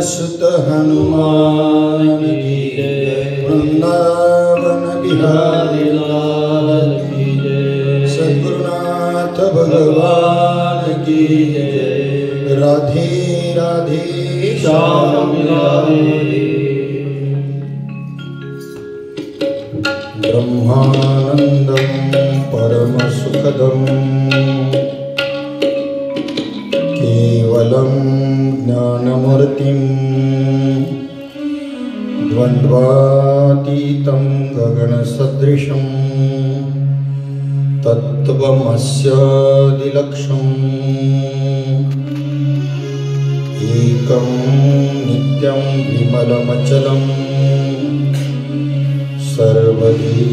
सुत हनुमान की जय, वृंदावन बिहारी लाल की जय, सद्गुरुनाथ भगवान की जय, राधे राधे श्याम राधे। ब्रह्मानंदं परम सुखदं केवलं ज्ञानमूर्तिं द्वन्द्वातीतं गगनसदृशं तत्त्वमस्यादिलक्ष्यम् एकं नित्यं विमलमचलं सर्वधी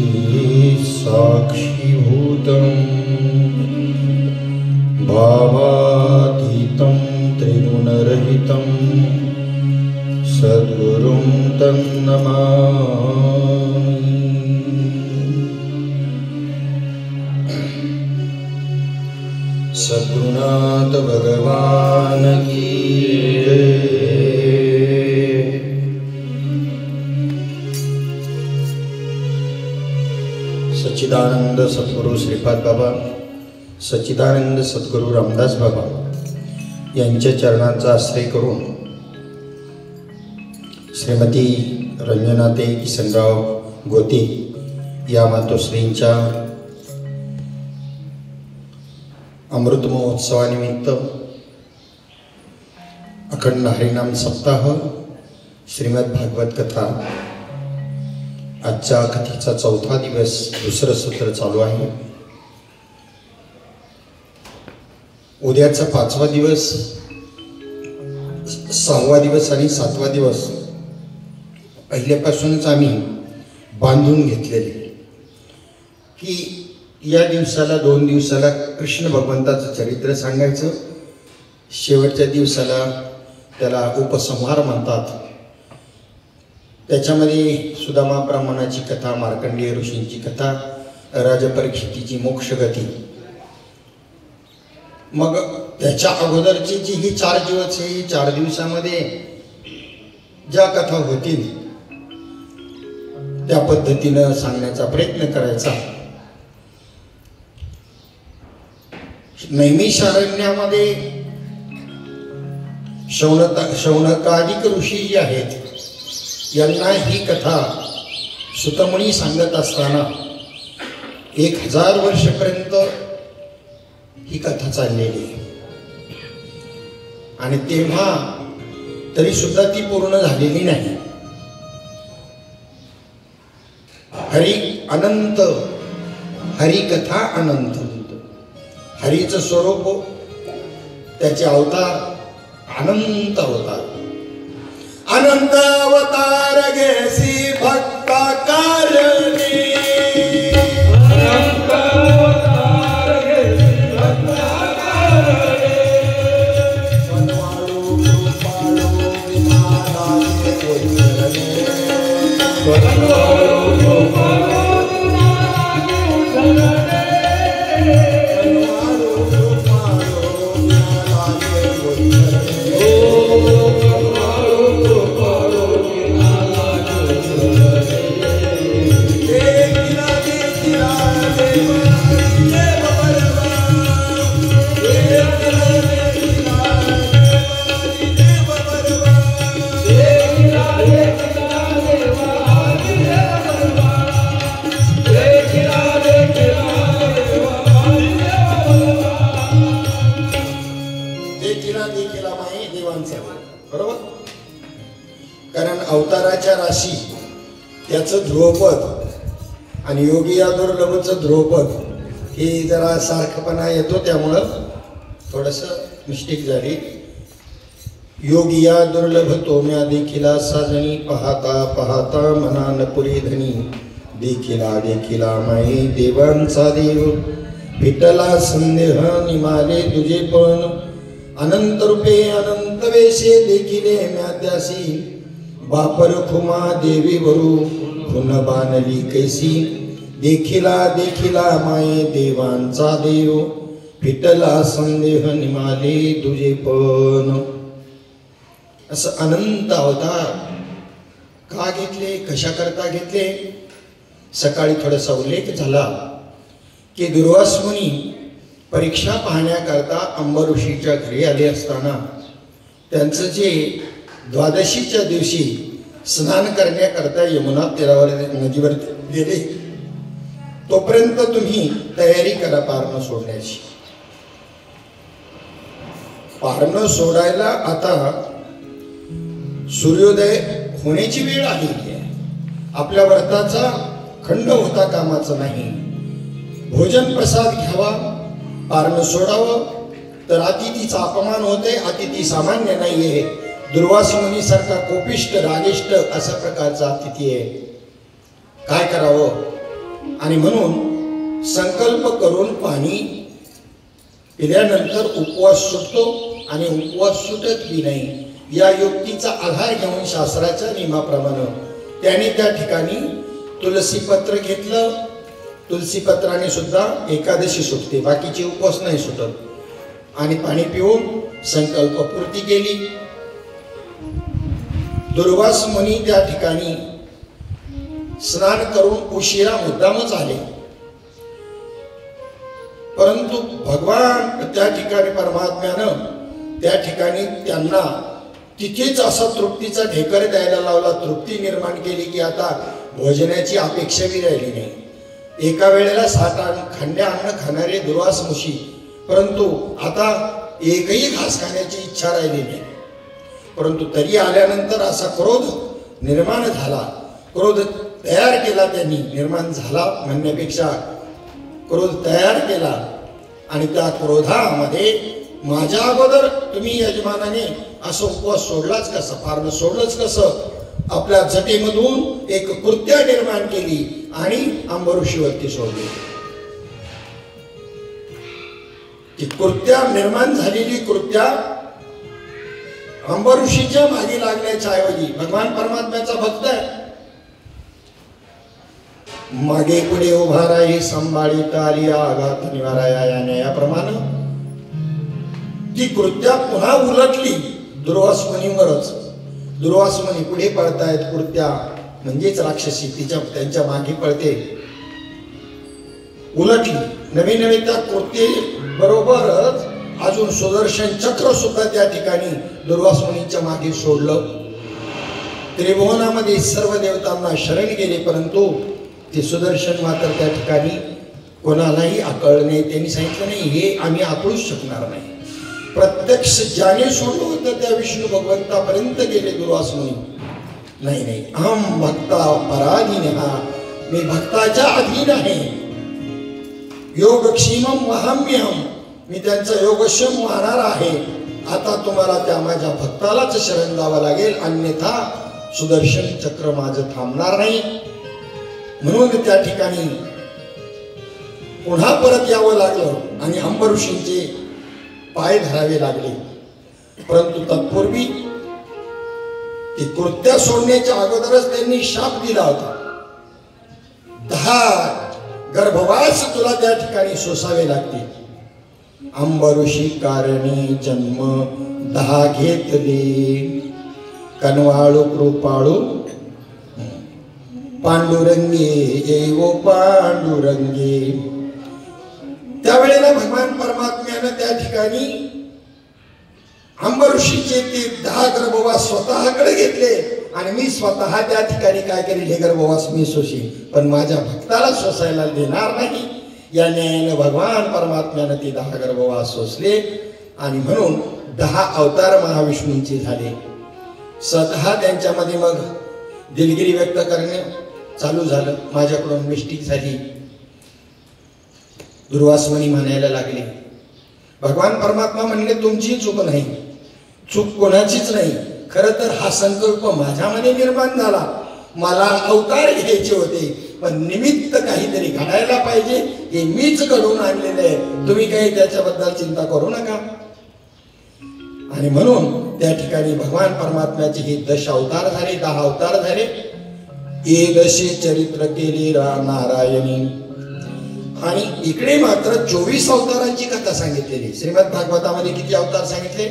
साक्षीभूतं भावातीतं त्रिगुणरहितं सद्गुरुं तन्नमामि। सद्गुरुनाथ भगवान की जय। सच्चिदानंद सद्गुरु श्रीपाद बाबा, सच्चिदानंद सद्गुरु रामदास बाबा यांच्या चरणांचा आश्रय करून श्रीमती रंजनाताई किसनराव गोते या मातोश्रींच्या अमृत महोत्सवानिमित्त अखंड हरिनाम सप्ताह श्रीमद भागवत कथा आजच्या कथेचा चौथा दिवस, दुसरं सत्र चालू आहे. उद्याचा 5वा दिवस, 6वा दिवस आणि 7वा दिवस पहिल्यापासूनच आम्ही बांधून घेतलेले की या दिवसाला 2 दिवसाला कृष्ण भगवंताचं चरित्र सांगायचं, शेवटच्या दिवसाला त्याला उपसंहार म्हणतात. त्याच्यामध्ये सुदामा ब्राह्मणाची कथा, मार्कंडेय ऋषींची कथा, राजपरीक्षितीची मोक्षगती. मग त्याच्या अगोदरची जी ही 4 दिवस आहे, ही 4 दिवसामध्ये ज्या कथा होतील त्या पद्धतीनं सांगण्याचा प्रयत्न करायचा. नैमिषारण्यामध्ये शौनकादिक ऋषी जे आहेत यांना ही कथा सुतमुनी सांगत असताना 1000 वर्षपर्यंत ही कथा चाललेली आणि तेव्हा तरी सुद्धा ती पूर्ण झालेली नाही. हरी अनंत, हरी कथा अनंत. हरीचं स्वरूप, त्याचे अवतार अनंत अवतार. अनंत अवतार घेसी भक्ता कारणी, अनंत अवतार घेसी भक्ता कारणी. वनवाळू कृपाळू विनादाने उद्धरणे, वनवाळू कृपाळू अवताराच्या राशी त्याचं ध्रुवपद आणि योगी या दुर्लभचं ध्रुवपद हे जरा सारखपणा येतो, त्यामुळं थोडंसं मिस्टेक झाली. योगी या दुर्लभ तोम्या देखिला साजणी, पाहता पाहता मना नपुरी धनी. देखिला देखिला माई देवांचा देव, विठला संदेह निमाले तुझे पण. अनंत रूपे अनंत वेशे देखिले म्याद्यासी, बापर खुमा देवी वरू पुन्हा बानली कैसी. देखिला देखिला माये देवांचा देव, फिटला संदेह निमाले तुझे पण. असं अनंत अवतार का घेतले, कशा करता घेतले? सकाळी थोडासा उल्लेख झाला की दुर्वास मुनी परीक्षा पाहण्याकरता अंबऋषीच्या घरी आले असताना त्यांचं जे द्वादशीच्या दिवशी स्नान करण्याकरता यमुना तीरावर नदीवर गेले, तोपर्यंत तुम्ही तयारी करा पारणं सोडण्याची. पारणं सोडायला आता सूर्योदय होण्याची वेळ आलेली आहे. आपल्या व्रताचा खंड होता कामाचा नाही. भोजन प्रसाद घ्यावा, पारणं सोडावं, तर अतिथीचा अपमान होते. अतिथी सामान्य नाहीये, दुर्वास मुनी सारखा कोपिष्ट रागिष्ट अशा प्रकारचा अतिथी आहे. काय करावं? आणि म्हणून संकल्प करून पाणी पिल्यानंतर उपवास सुटतो आणि उपवास सुटत बी नाही. या युक्तीचा आधार घेऊन शास्त्राच्या नियमाप्रमाणे त्याने त्या ठिकाणी तुलसी पत्र घेतलं. तुलसी पत्राने सुद्धा एकादशी सुटते, बाकीचे उपवास नाही सुटत. आणि पाणी पिऊन संकल्प पूर्ती केली. दुर्वास मुनी त्या ठिकाणी स्नान करून उशिरा मुद्दामच आले, परंतु भगवान त्या ठिकाणी परमात्म्यानं त्या ठिकाणी त्यांना तिथेच असा तृप्तीचा ढेकर द्यायला लावला. तृप्ती निर्माण केली की आता भोजनाची अपेक्षा बी राहिली नाही. एका वेळेला 7 खंड्या अन्न खाणारे दुर्वास मुशी परंतु आता एकही घास खाण्याची इच्छा राहिली नाही. परंतु तरी आल्यानंतर असा क्रोध निर्माण झाला. क्रोध तयार केला त्यांनी, निर्माण झाला म्हणण्यापेक्षा क्रोध तयार केला. आणि त्या क्रोधामध्ये माझ्या अगोदर तुम्ही यजमानाने असं उपवास सोडलाच कसं, पारणं सोडलंच कसं, आपल्या जटेमधून एक कृत्या निर्माण केली आणि अंबऋषीवरती सोडली. ती कृत्या निर्माण झालेली कृत्या अंबऋषीच्या मागे लागण्याच्या ऐवजी भगवान परमात्म्याचा भक्त आहे, मागे पुढे उभा राही संभाळीत आली आघात निवाराया या न्यायाप्रमाणे ती कृत्या पुन्हा उलटली दुर्वास मुनीवरच. दुर्वास मुनी पुढे पळतायत, कृत्या म्हणजेच राक्षसी त्यांच्या मागे पळते, उलटली. नवीन नवीन त्या कृत्ये बरोबरच अजून सुदर्शन चक्र सुद्धा त्या ठिकाणी दुर्वास मुनीच्या मागे सोडलं. त्रिभुवनामध्ये सर्व देवतांना शरण गेले, परंतु ते सुदर्शन मात्र त्या ठिकाणी कोणालाही आकळणे, त्यांनी सांगितलं नाही हे आम्ही आकळूच शकणार नाही. प्रत्यक्ष ज्याने सोडलं होतं त्या विष्णू भगवंतापर्यंत गेले दुर्वास मुनी. नाही नाही, अहम भक्ता पराधीन, हा मी भक्ताच्या अधीन आहे. योगक्षेमम वहाम्यहम, मी त्यांचा योगक्षेम वाहणार आहे. आता तुम्हाला त्या माझ्या भक्तालाच शरण जावं लागेल, अन्यथा सुदर्शन चक्र माझं थांबणार नाही. म्हणून त्या ठिकाणी पुन्हा परत यावं लागलं आणि अंबऋषींचे पाय धरावे लागले. परंतु तत्पूर्वी ती कृत्या सोडण्याच्या अगोदरच त्यांनी शाप दिला होता. 10 गर्भवास तुला त्या ठिकाणी सोसावे लागतील. अंबऋषी कारणी जन्म 10 घेतले, कनवाळू कृपाळू पांडुरंगे येवो पांडुरंगे. त्यावेळेला भगवान परमात्म्यानं त्या ठिकाणी अंबऋषीचे ते 10 गर्भवास स्वतःकडे घेतले आणि मी स्वतः त्या ठिकाणी काय करेल, हे गर्भवास मी सोशील, पण माझ्या भक्ताला सोसायला देणार नाही. या न्यायाने भगवान परमात्म्यानं ते 10 गर्भवास सोसले आणि म्हणून 10 अवतार महाविष्णूंचे झाले. स्वतः त्यांच्यामध्ये मग दिलगिरी व्यक्त करणे चालू झालं. माझ्याकडून मिस्टेक झाली. दुर्वास मुनी म्हणायला लागले. भगवान परमात्मा म्हणले तुमची चूक नाही, चूक कोणाचीच नाही. खरं तर हा संकल्प माझ्यामध्ये निर्माण झाला, मला अवतार घ्यायचे होते, पण निमित्त काहीतरी घडायला पाहिजे, हे मीच घडवून आणलेले आहे. तुम्ही काही त्याच्याबद्दल चिंता करू नका. आणि म्हणून त्या ठिकाणी भगवान परमात्म्याचे हे 10 अवतार झाले, 10 अवतार झाले. एकदशे चरित्र केले नारायणी. आणि इकडे मात्र 24 अवतारांची कथा सांगितलेली. श्रीमद भागवतामध्ये किती अवतार सांगितले?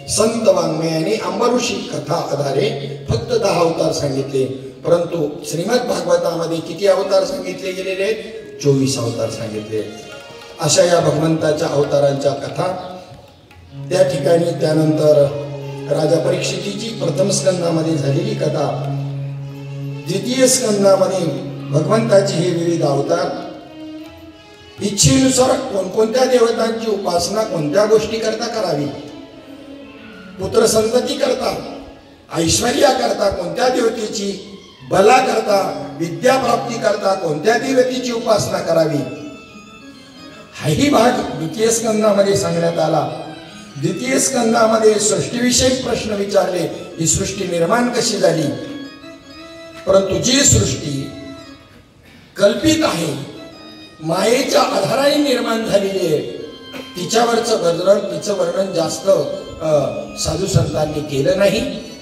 संत वाङ्मयाने अंबऋषी कथा आधारे फक्त 10 अवतार सांगितले. परंतु श्रीमद भागवतामध्ये किती अवतार सांगितले गेलेले आहेत? 24 अवतार सांगितले. अशा या भगवंताच्या अवतारांच्या कथा त्या ठिकाणी. त्यानंतर राजा परीक्षितीची प्रथम स्कंदामध्ये झालेली कथा, द्वितीय स्कंदामध्ये भगवंताचे हे विविध अवतार, इच्छेनुसार कोणकोणत्या देवतांची उपासना कोणत्या गोष्टी करता करावी, पुत्र संतती करता, ऐश्वर्या करता कोणत्या देवतेची, बला करता, विद्या प्राप्ती करता कोणत्या देवतेची उपासना करावी, हाही भाग द्वितीय स्कंदामध्ये सांगण्यात आला. द्वितीय स्कंदामध्ये सृष्टीविषयक प्रश्न विचारले, ही सृष्टी निर्माण कशी झाली. परंतु जी सृष्टी कल्पित आहे, मायेच्या आधाराने निर्माण झालेली आहे, तिचं वर्णन जास्त साधू संतांनी केलं नाही.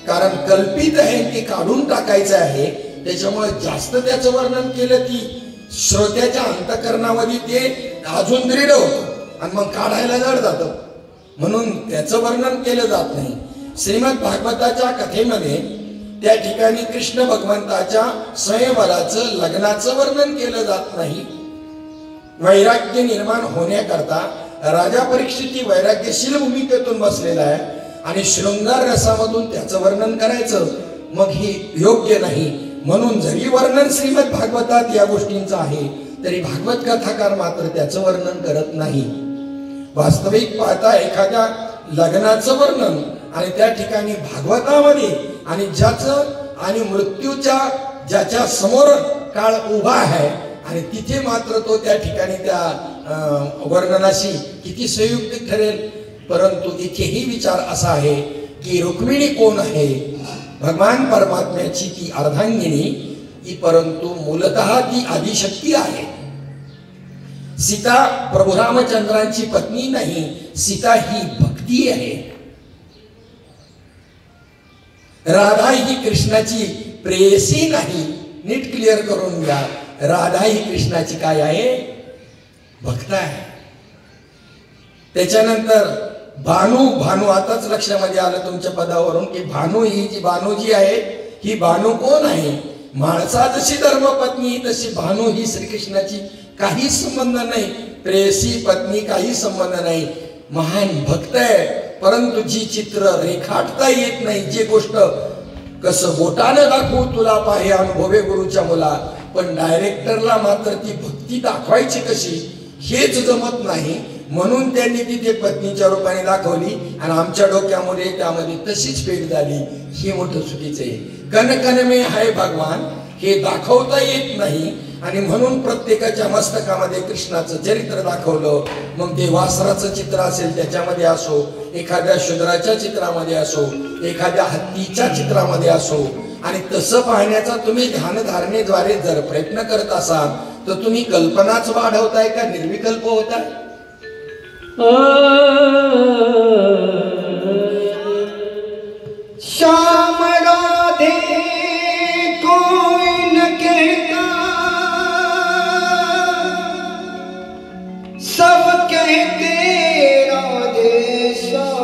कारण कल्पित आहे ते काढून टाकायचं आहे, त्याच्यामुळे जास्त त्याचं वर्णन केलं की श्रोत्याच्या अंतःकरणामध्ये ते अजून दृढ होतं आणि मग काढायला जड जातं, म्हणून त्याचं वर्णन केलं जात नाही. श्रीमद भागवताच्या कथेमध्ये त्या ठिकाणी कृष्ण भगवंताच्या स्वयंवराचं, लग्नाचं वर्णन केलं जात नाही. वैराग्य निर्माण होण्याकरता राजा परीक्षिती वैराग्यशील भूमिकेतून बसलेला आहे आणि शृंगार रसामधून त्याचं वर्णन करायचं मग हे योग्य नाही. म्हणून जरी वर्णन श्रीमद भागवतात या गोष्टींचं आहे, तरी भागवत कथाकार मात्र त्याचं वर्णन करत नाही. वास्तविक पाहता एखाद्या लग्नाचं वर्णन आणि त्या ठिकाणी भागवतामध्ये आणि ज्याचं आणि मृत्यूच्या ज्याच्या समोर काळ उभा आहे आणि तिथे मात्र तो त्या ठिकाणी त्या वर्णनाशी किती संयुक्त ठरेल. परंतु इथेही विचार असा आहे की रुक्मिणी कोण आहे? भगवान परमात्म्याची ती अर्धांगिनी ही, परंतु मूलतः ती आदिशक्ती आहे. सीता प्रभू रामचंद्रांची पत्नी नाही, सीता ही भक्ती आहे. राधा ही कृष्णाची प्रेयसी नाही. नीट क्लिअर करून घ्या, राधा ही कृष्णाची काय आहे? भक्त आहे. त्याच्यानंतर भानू आताच लक्षामध्ये आलं तुमच्या पदावरून की भानू ही जी भानू जी आहे ही भानू कोण आहे? माणसा जशी धर्मपत्नी तशी भानू ही श्रीकृष्णाची काही संबंध नाही, प्रेयसी पत्नी काही संबंध नाही. महान भक्त आहे. परंतु जी चित्र रेखाटता येत नाही, जी गोष्ट कसं बोटानं दाखवू तुला पाहे अनुभवे गुरुच्या मुला, पण डायरेक्टरला मात्र ती भक्ती दाखवायची कशी हेच जमत नाही. म्हणून त्यांनी तिथे पत्नीच्या रूपाने दाखवली आणि आमच्या डोक्यामध्ये त्यामध्ये तशीच पेट झाली. ही मोठं चुकीचं आहे. कन में हाय भगवान हे दाखवता येत नाही आणि म्हणून प्रत्येकाच्या मस्तकामध्ये कृष्णाचं चरित्र दाखवलं. मग ते वासराचं चित्र असेल त्याच्यामध्ये असो, एखाद्या शूद्राच्या चित्रामध्ये असो, एखाद्या हत्तीच्या चित्रामध्ये असो, आणि तसं पाहण्याचा तुम्ही ध्यानधारणेद्वारे जर प्रयत्न करत असाल तर तुम्ही कल्पनाच वाढवताय का निर्विकल्प होताय? श्याम राधे कोई न कहता, सब कहते राधे श्याम।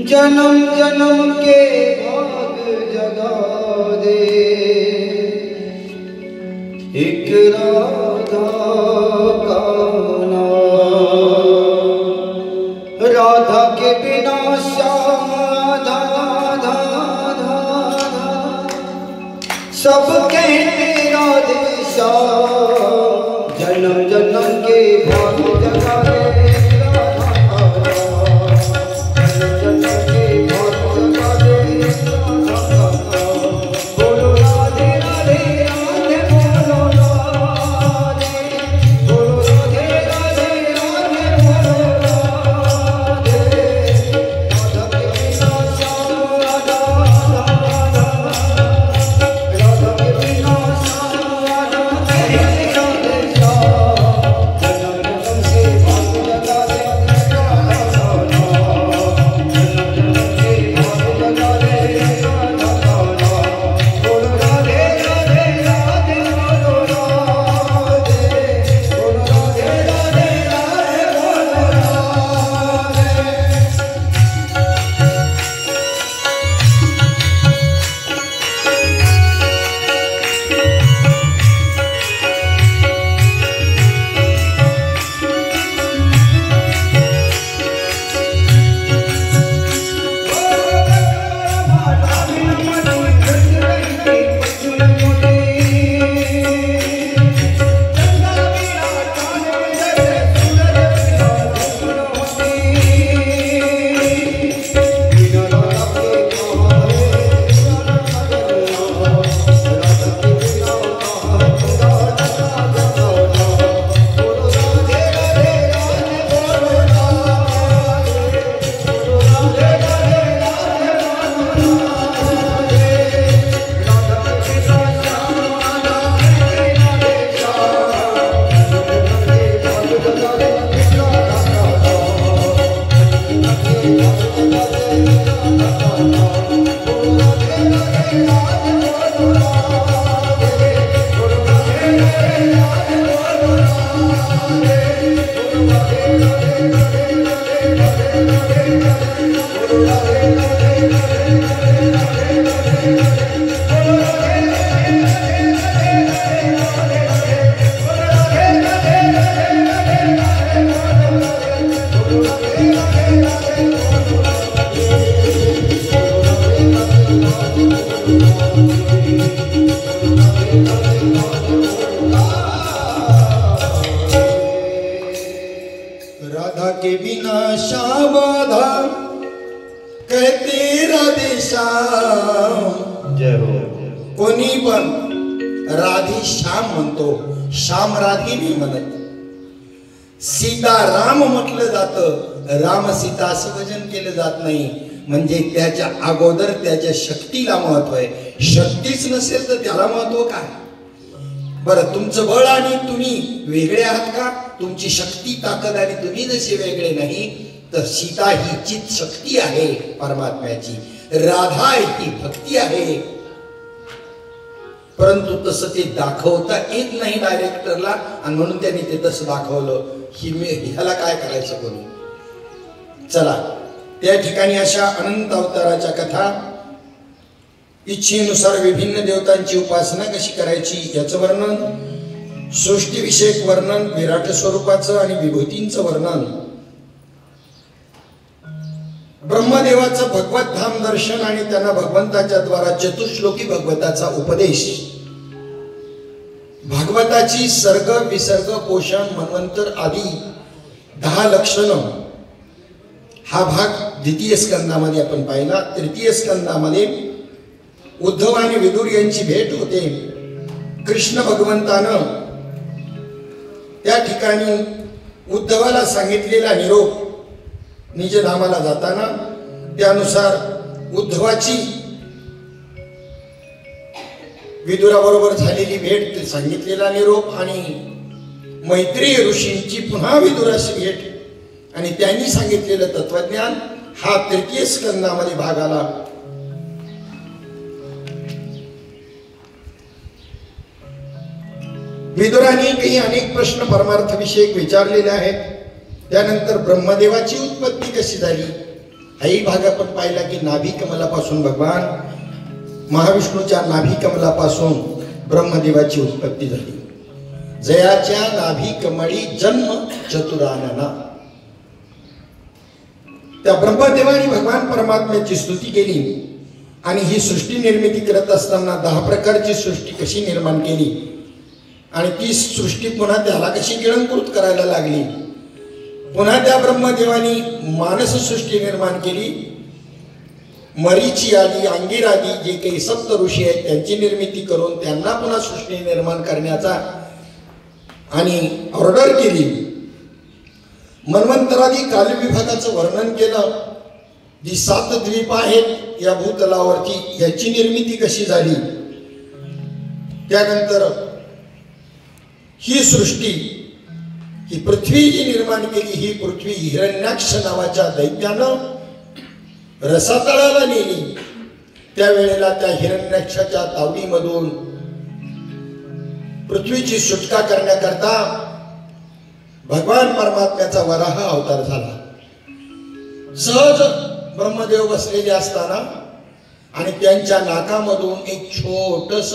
जन्म जन्म के भाग जगा दे एक राधा का नाम। राधा के बिना श्याम आधा आधा आधा आधा, सब कहते राधे श्याम। जन्म जन्म के भाग जगा दे के बिना श्याम आधा कहते राधे श्याम। जय हो। कोणी पण राधे श्याम म्हणतो, श्याम राधे नाही म्हणत. सीता राम म्हटलं जातं, राम सीता असं वचन केलं जात नाही. म्हणजे त्याच्या अगोदर त्याच्या शक्तीला महत्व आहे. शक्तीच नसेल तर त्याला महत्व काय? बरं, तुमचं बळ आणि तुम्ही वेगळे आहात का? तुमची शक्ती ताकद आणि तुम्ही जसे वेगळे नाही, तर सीता ही चित शक्ती आहे परमात्म्याची, राधा ही भक्ती आहे. परंतु तसं ते दाखवता येत नाही डायरेक्टरला, आणि म्हणून त्यांनी ते तसं दाखवलं. ह्याला काय करायचं कोणी? चला, त्या ठिकाणी अशा अनंत अवताराच्या कथा, इच्छेनुसार विभिन्न देवतांची उपासना कशी करायची याचं वर्णन, सृष्टीविषयक वर्णन, विराट स्वरूपाचं आणि विभूतींचं वर्णन, ब्रह्मदेवाचं भगवत धाम दर्शन आणि त्यांना भगवंताच्या द्वारा चतुश्लोकी भगवताचा उपदेश, भागवताची सर्ग विसर्ग पोषण मन्वंतर आदी 10 लक्षणं, हा भाग द्वितीय स्कंदामध्ये आपण पाहिला. तृतीय स्कंदामध्ये उद्धव आणि विदुर यांची भेट होते. कृष्ण भगवंतानं त्या ठिकाणी उद्धवाला सांगितलेला निरोप, निजधामाला जाताना त्यानुसार उद्धवाची विदुराबरोबर झालेली भेट, ते सांगितलेला निरोप आणि मैत्रेय ऋषींची पुन्हा विदुराशी भेट आणि त्यांनी सांगितलेलं तत्वज्ञान, हा तृतीय स्कंदामध्ये भाग आला. विदुराने काही अनेक प्रश्न परमार्थ विषयक विचारलेले आहेत. त्यानंतर ब्रह्मदेवाची उत्पत्ती कशी झाली हाही भाग आपण पाहिला की नाभी कमलापासून भगवान महाविष्णूच्या नाभी कमलापासून ब्रह्मदेवाची उत्पत्ती झाली. जयाच्या नाभी कमळी जन्म चतुरानना. त्या ब्रह्मदेवाने भगवान परमात्म्याची स्तुती केली आणि ही सृष्टी निर्मिती करत असताना 10 प्रकारची सृष्टी कशी निर्माण केली आणि ती सृष्टी पुन्हा त्याला कशी गिळंकृत करायला लागली. पुन्हा त्या ब्रह्मदेवानी मानस सृष्टी निर्माण केली. मरीची आदी, अंगीर आदी जे काही सप्त ऋषी आहेत त्यांची निर्मिती करून त्यांना पुन्हा सृष्टी निर्माण करण्याचा आणि ऑर्डर केली. मन्वंतरादी कालविभागाचं वर्णन केलं. जी 7 द्वीप आहेत या भूतलावरती याची निर्मिती कशी झाली. त्यानंतर ही सृष्टी, ही पृथ्वी जी निर्माण केली, ही पृथ्वी हिरण्याक्ष नावाच्या दैत्यानं रसातळाला नेली. त्यावेळेला त्या हिरण्याक्षाच्या तावडीमधून पृथ्वीची सुटका करण्याकरता भगवान परमात्म्याचा वराह अवतार झाला. सहज ब्रह्मदेव बसलेले असताना आणि त्यांच्या नाकामधून एक छोटस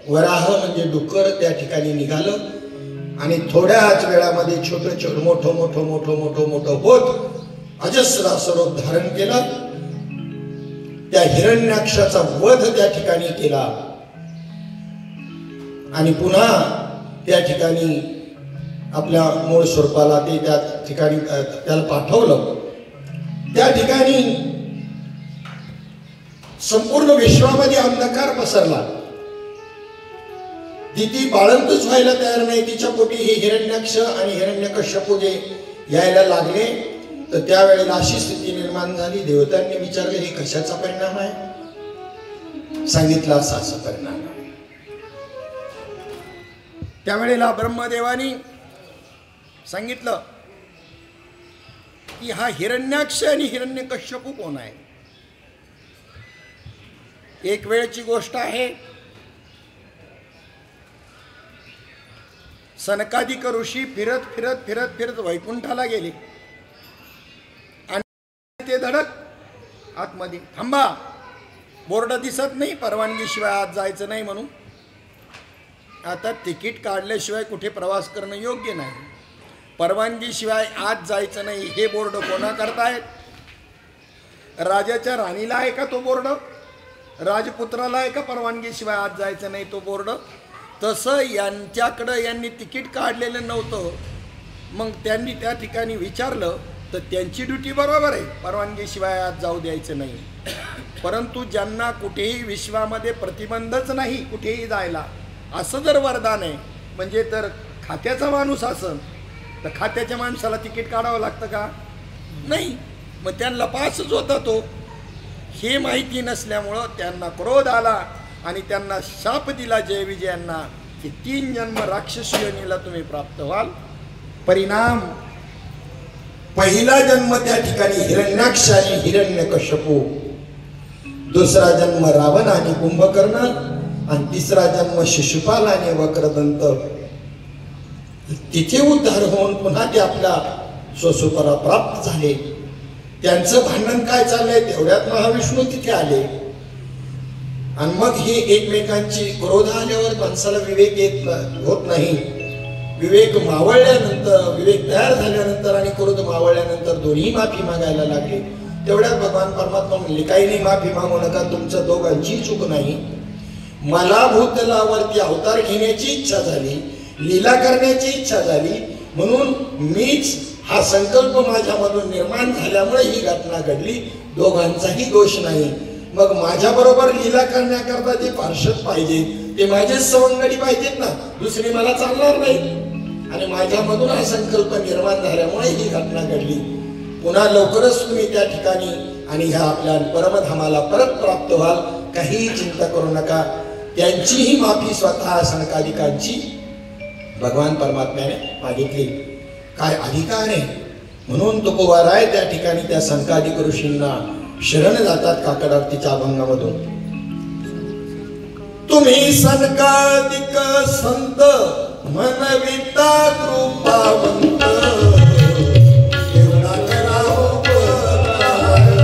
वराह म्हणजे डुक्कर त्या ठिकाणी निघालं आणि थोड्याच वेळामध्ये छोटं छोटं मोठं मोठं मोठं मोठं मोठं होत अजस्र स्वरूप धारण केलं. त्या हिरण्याक्षाचा वध त्या ठिकाणी केला आणि पुन्हा त्या ठिकाणी आपल्या मूळ स्वरूपाला ते त्या ठिकाणी त्याला पाठवलं. त्या ठिकाणी संपूर्ण विश्वामध्ये अंधकार पसरला. ती बाळंतच व्हायला तयार नाही. तिच्या पोटी हे हिरण्याक्ष आणि हिरण्यकश्यपू जे यायला लागले तर त्यावेळेला अशी स्थिती निर्माण झाली. देवतांनी विचारले हे कशाचा परिणाम आहे. सांगितलं असा परिणाम आहे. त्यावेळेला ब्रह्मदेवानी सांगितलं की हा हिरण्याक्ष आणि हिरण्यकश्यपू कोण आहे. एक वेळची गोष्ट आहे. सनकादिक ऋषी फिरत फिरत फिरत फिरत वैकुंठाला गेले आणि ते धडक आतमध्ये थांबा, बोर्ड दिसत नाही, परवानगीशिवाय आत जायचं नाही म्हणून. आता तिकीट काढल्याशिवाय कुठे प्रवास करणं योग्य नाही. परवानगीशिवाय आत जायचं नाही हे बोर्ड कोणा करतायत. राजाच्या राणीला आहे का तो बोर्ड. राजपुत्राला आहे का परवानगीशिवाय आत जायचं नाही तो बोर्ड. तसं यांच्याकडं यांनी तिकीट काढलेलं नव्हतं. मग त्यांनी त्या ठिकाणी विचारलं तर त्यांची ड्युटी बरोबर आहे, परवानगीशिवाय आत जाऊ द्यायचं नाही. परंतु ज्यांना कुठेही विश्वामध्ये प्रतिबंधच नाही कुठेही जायला, असं जर वरदान आहे म्हणजे तर खात्याचा माणूस असन तर खात्याच्या माणसाला तिकीट काढावं लागतं का? नाही. मग त्यांना पासच होता तो. हे माहिती नसल्यामुळं त्यांना क्रोध आला आणि त्यांना शाप दिला जयविजयांना की 3 जन्म राक्षसी योनीला तुम्ही प्राप्त व्हाल. परिणाम, पहिला जन्म त्या ठिकाणी हिरण्याक्ष आणि हिरण्यकश्यपू, दुसरा जन्म रावण आणि कुंभकर्ण आणि तिसरा जन्म शिशुपाल आणि वक्रदंत. तिथे उद्धार होऊन पुन्हा ते आपल्या स्वस्वरूपाला प्राप्त झाले. त्यांचं भांडण काय चाललंय तेवढ्यात महाविष्णू तिथे आले आणि मग हे एकमेकांची क्रोध आल्यावर माणसाला विवेक येत होत नाही. विवेक मावळल्यानंतर, विवेक तयार झाल्यानंतर आणि क्रोध मावळल्यानंतर दोन्ही माफी मागायला लागले. तेवढ्यात भगवान परमात्मा म्हणले काही नाही, माफी मागू नका, तुमच्या दोघांची चूक नाही. मला भूतलावरती अवतार घेण्याची इच्छा झाली, लीला करण्याची इच्छा झाली, म्हणून मीच हा संकल्प माझ्यामधून निर्माण झाल्यामुळे ही घटना घडली. दोघांचाही दोष नाही. मग माझ्याबरोबर लीला करण्याकरता जे पार्षद पाहिजे ते माझेच सवंगडी पाहिजेत ना, दुसरी मला चालणार नाही. आणि माझ्यामधून हा संकल्प निर्माण झाल्यामुळे ही घटना घडली. पुन्हा लवकरच तुम्ही त्या ठिकाणी आणि ह्या आपल्या परमधामाला परत प्राप्त व्हाल, काहीही चिंता करू नका. त्यांचीही माफी स्वतः सनकादिकांची भगवान परमात्म्याने मागितली. काय अधिकार आहे म्हणून तुकोबाराय त्या ठिकाणी त्या सनकादिक ऋषींना शरण जातात काकडार्तीच्या अभंगामधून. तुम्ही सनकादिक संत मनविता कृपावंत, एवढा करा उपकार.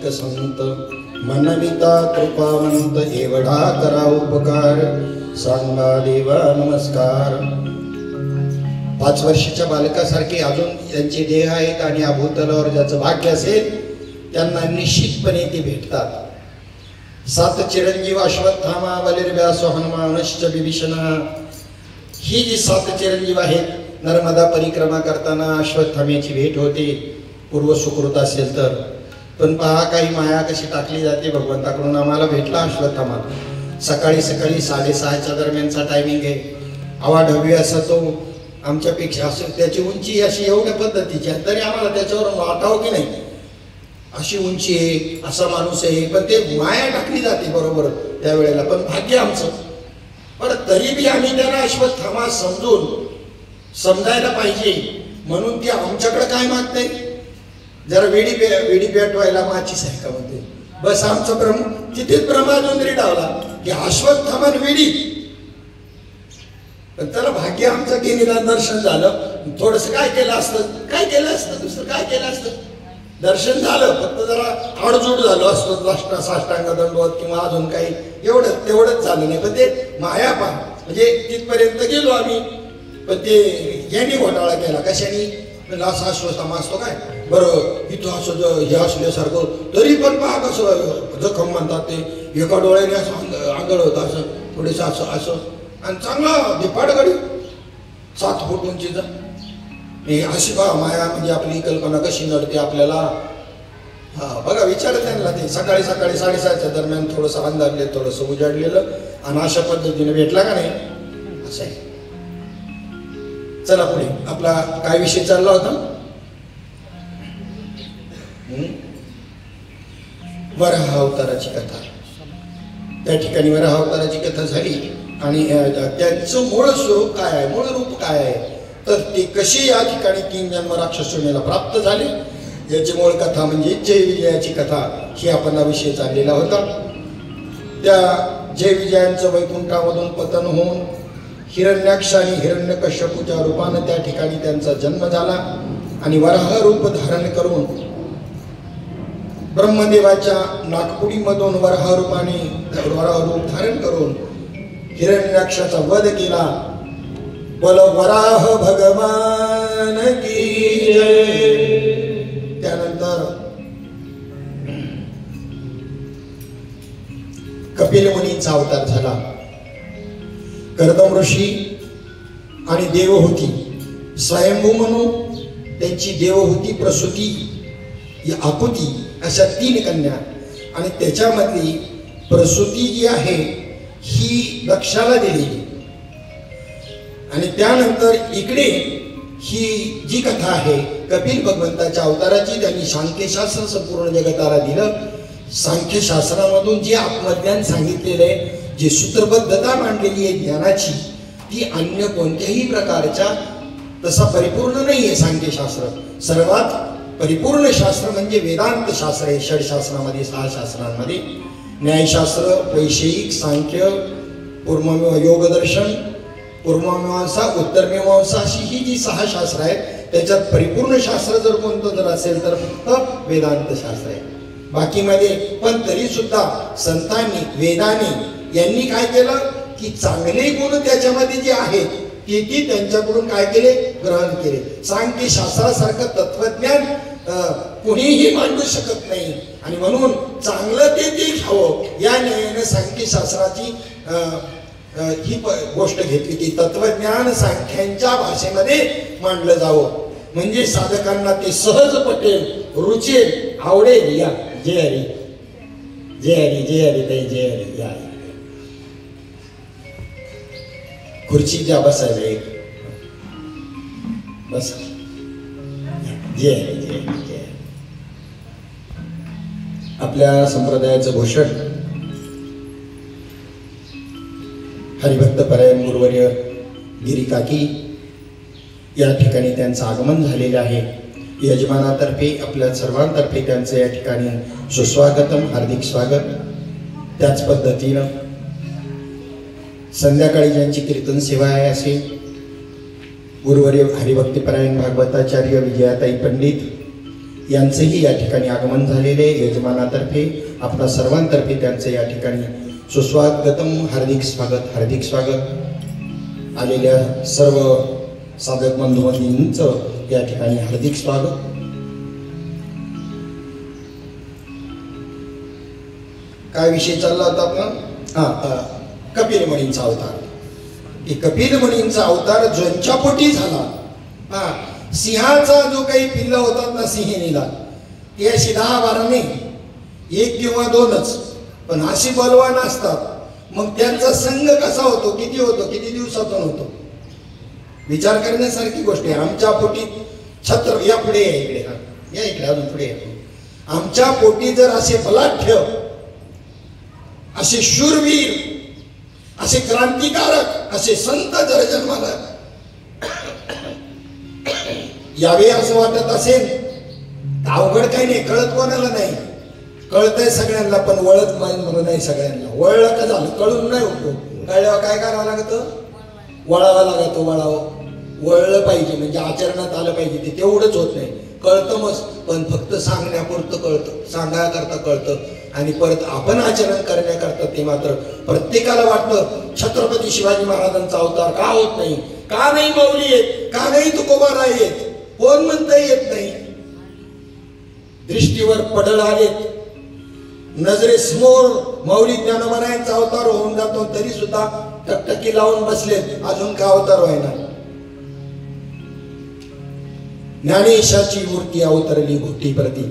संत मनविता कृपावंत, एवढा करा उपकार. सांगा देवा नमस्कार. 5 वर्षाच्या बालकासारखे अजून त्यांचे देह आहेत आणि या भूतलावर ज्याचं भाग्य असेल त्यांना निश्चितपणे ते भेटतात. 7 चिरंजीव अश्वत्थामा बलिर्व्यास हनुमानश्च विभीषण, ही जी 7 चिरंजीव आहेत, नर्मदा परिक्रमा करताना अश्वत्थाम्याची भेट होते पूर्व सुकृत असेल तर. पण पहा काही माया कशी टाकली जाते भगवंताकडून. आम्हाला भेटला अश्वत्थामा, सकाळी 6:30च्या दरम्यानचा टायमिंग आहे. आवाढव्य असा तो आमच्यापेक्षा, असं त्याची उंची अशी एवढ्या पद्धतीची आहे तरी आम्हाला त्याच्यावर वाटावं की नाही, अशी उंची आहे, असा माणूस आहे. पण ते माया टाकली जाते बरोबर त्यावेळेला. पण भाग्य आमचं. पण तरी बी आम्ही त्यांना अश्वत्थामा समजायला पाहिजे म्हणून ती आमच्याकडे काय मागते, जरा वेडी पेटवायला माचीस आहे का म्हणते. बस आमचं तिथेच ब्रह्माजोंदरी डावला की अश्वत्थामान वेडी. पण त्याला भाग्य आमचं की निदान दर्शन झालं. थोडस काय केलं असतं दुसरं काय केलं असतं. दर्शन झालं, फक्त जरा आडजोड झालं असतं, साष्टांग दंडवत किंवा अजून काही तेवढंच झालं नाही. पण ते माया पा म्हणजे तिथपर्यंत गेलो आम्ही. पण ते यांनी घोटाळा केला. कशाने? असा अश्वत्थामा असतो काय बरं, इथं असं हे असल्यासारखं, तरी पण पहा कसं जखम म्हणतात ते, एका डोळ्याने असं आंधळ होतं, असं थोडेसं असं आणि चांगला दिपाड गडी 7 फूट उंचीचा. अशी पहा माया म्हणजे आपली कल्पना कशी नडते आपल्याला. हा बघा, विचार त्यांना. ते सकाळी 6:30च्या दरम्यान थोडंसं अंधारले, थोडंसं उजाडलेलं आणि अशा पद्धतीने भेटला का नाही, असं आहे. चला पुढे आपला काय विषय चालला होता. वराह अवताराची कथा. त्या ठिकाणी वराह अवताराची कथा झाली आणि त्यांचं मूळ स्वरूप काय आहे, मूळ रूप काय आहे, तर ते कशी या ठिकाणी 3 जन्म राक्षसोनीला प्राप्त झाले याची मूळ कथा म्हणजे जय विजयाची कथा, ही आपण विषय चाललेला होता. त्या जय विजयांचं वैकुंठामधून पतन होऊन हिरण्याक्ष आणि हिरण्यकश्यपूच्या रूपानं त्या ठिकाणी त्यांचा जन्म झाला आणि वराह रूप धारण करून ब्रह्मदेवाच्या नागपुडीमधून वराह रूप धारण करून हिरण्याक्षाचा वध केला. बोल वराह भगवान की जय. त्यानंतर कपिल मुनींचा अवतार झाला. कर्दम ऋषी आणि देवहूती स्वयंभू म्हणून त्यांची देवहूती प्रसूती आकुती अशा 3 कन्या आणि त्याच्यामधली प्रसूती जी आहे ही दक्षाला दिलेली आणि त्यानंतर इकडे ही जी कथा आहे कपिल भगवंताच्या अवताराची त्यांनी सांख्यशास्त्र संपूर्ण जगताला दिलं. सांख्यशास्त्रामधून जे आत्मज्ञान सांगितलेलं आहे, जी सूत्रबद्धता मांडलेली आहे ज्ञानाची, ती अन्य कोणत्याही प्रकारच्या तसा परिपूर्ण नाही आहे. सांख्यशास्त्र सर्वात परिपूर्ण शास्त्र म्हणजे वेदांत शास्त्र आहे. षडशास्त्रामध्ये 6 शास्त्रांमध्ये न्यायशास्त्र, वैषयिक, सांख्य, योगदर्शन, पूर्वमीमांसा, उत्तरमीमांसा अशी ही जी 6 शास्त्र आहेत त्याच्यात परिपूर्ण शास्त्र जर कोणतं जर असेल तर फक्त वेदांत शास्त्र आहे. बाकीमध्ये पण तरी सुद्धा संतांनी वेदांनी यांनी काय केलं की चांगले गुण त्याच्यामध्ये जे आहेत ते त्यांच्याकडून काय केले ग्रहण केले. सांख्य शास्त्रासारखं तत्वज्ञान कोणीही मांडू शकत नाही आणि म्हणून चांगलं ते घ्यावं या न्यायाने सांख्यशास्त्राची ही गोष्ट घेतली की तत्वज्ञान सांख्यांच्या भाषेमध्ये मांडलं जावं म्हणजे साधकांना ते सहज पटेल, रुचेल, आवडेल. या जय हरी जय हरी जय हरी ताई जय हरी. या खुर्ची द्या बसायला एक बस. जय हरी जय हरी जय. आपल्या संप्रदायाचं भूषण हरिभक्त परायण गुरुवर्य गिरिकाकी या ठिकाणी त्यांचं आगमन झालेलं आहे. यजमानातर्फे आपल्या सर्वांतर्फे त्यांचं या ठिकाणी सुस्वागतम, हार्दिक स्वागत. त्याच पद्धतीनं संध्याकाळी ज्यांची कीर्तन सेवा आहे असे गुरुवर्य हरिभक्तीपरायण भागवताचार्य विजयाताई पंडित यांचंही या ठिकाणी आगमन झालेले. यजमानातर्फे आपल्या सर्वांतर्फे त्यांचं या ठिकाणी सुस्वागतम, हार्दिक स्वागत, हार्दिक स्वागत. आलेल्या सर्व साधक बंधूंचं या ठिकाणी हार्दिक स्वागत. काय विषय चालला होता आपला? कपिल मुनींचा अवतार. कपिल मुनींचा अवतार ज्यांच्या पोटी झाला. सिंहाचा जो काही पिल्ल होतात ना सिंहिणीला ते अशी 10-12 नाही, 1 किंवा 2च, पण अशी बलवान असतात. मग त्यांचा संघ कसा होतो, किती होतो, किती दिवसातून होतो, विचार करण्यासारखी गोष्ट आहे. आमच्या पोटी छत्र या पुढे या इकडे, या इकडे अजून पुढे. आमच्या पोटी जर असे बलाढ्य, असे शूरवीर, असे क्रांतिकारक, असे संत जर जन्माला यावे असं वाटत असेल तर अवघड काही नाही. कळत कोणाला नाही, कळतंय सगळ्यांना पण वळत नाही सगळ्यांना. वळलं का झालं, कळून नाही होतो. कळल्यावर काय करावं लागतं, वळावं लागतं. वळलं पाहिजे म्हणजे आचरणात आलं पाहिजे. ते तेवढंच होत नाही, कळतं मस्त, पण फक्त सांगण्यापुरतं कळतं, सांगायकरता कळतं आणि परत आपण आचरण करण्याकरता ते मात्र प्रत्येकाला वाटतं छत्रपती शिवाजी महाराजांचा अवतार का होत नाही, का नाही माऊली येत, का नाही तुकोबाराय येत, कोण म्हणता येत नाही. दृष्टीवर पडळ आलेत, नजरेसमोर माऊली ज्ञानोबारायांचा अवतार होऊन जातो तरी सुद्धा टकटकी लावून बसलेत, अजून का अवतार व्हायना. ज्ञानेशाची मूर्ती अवतरली घोटी प्रती.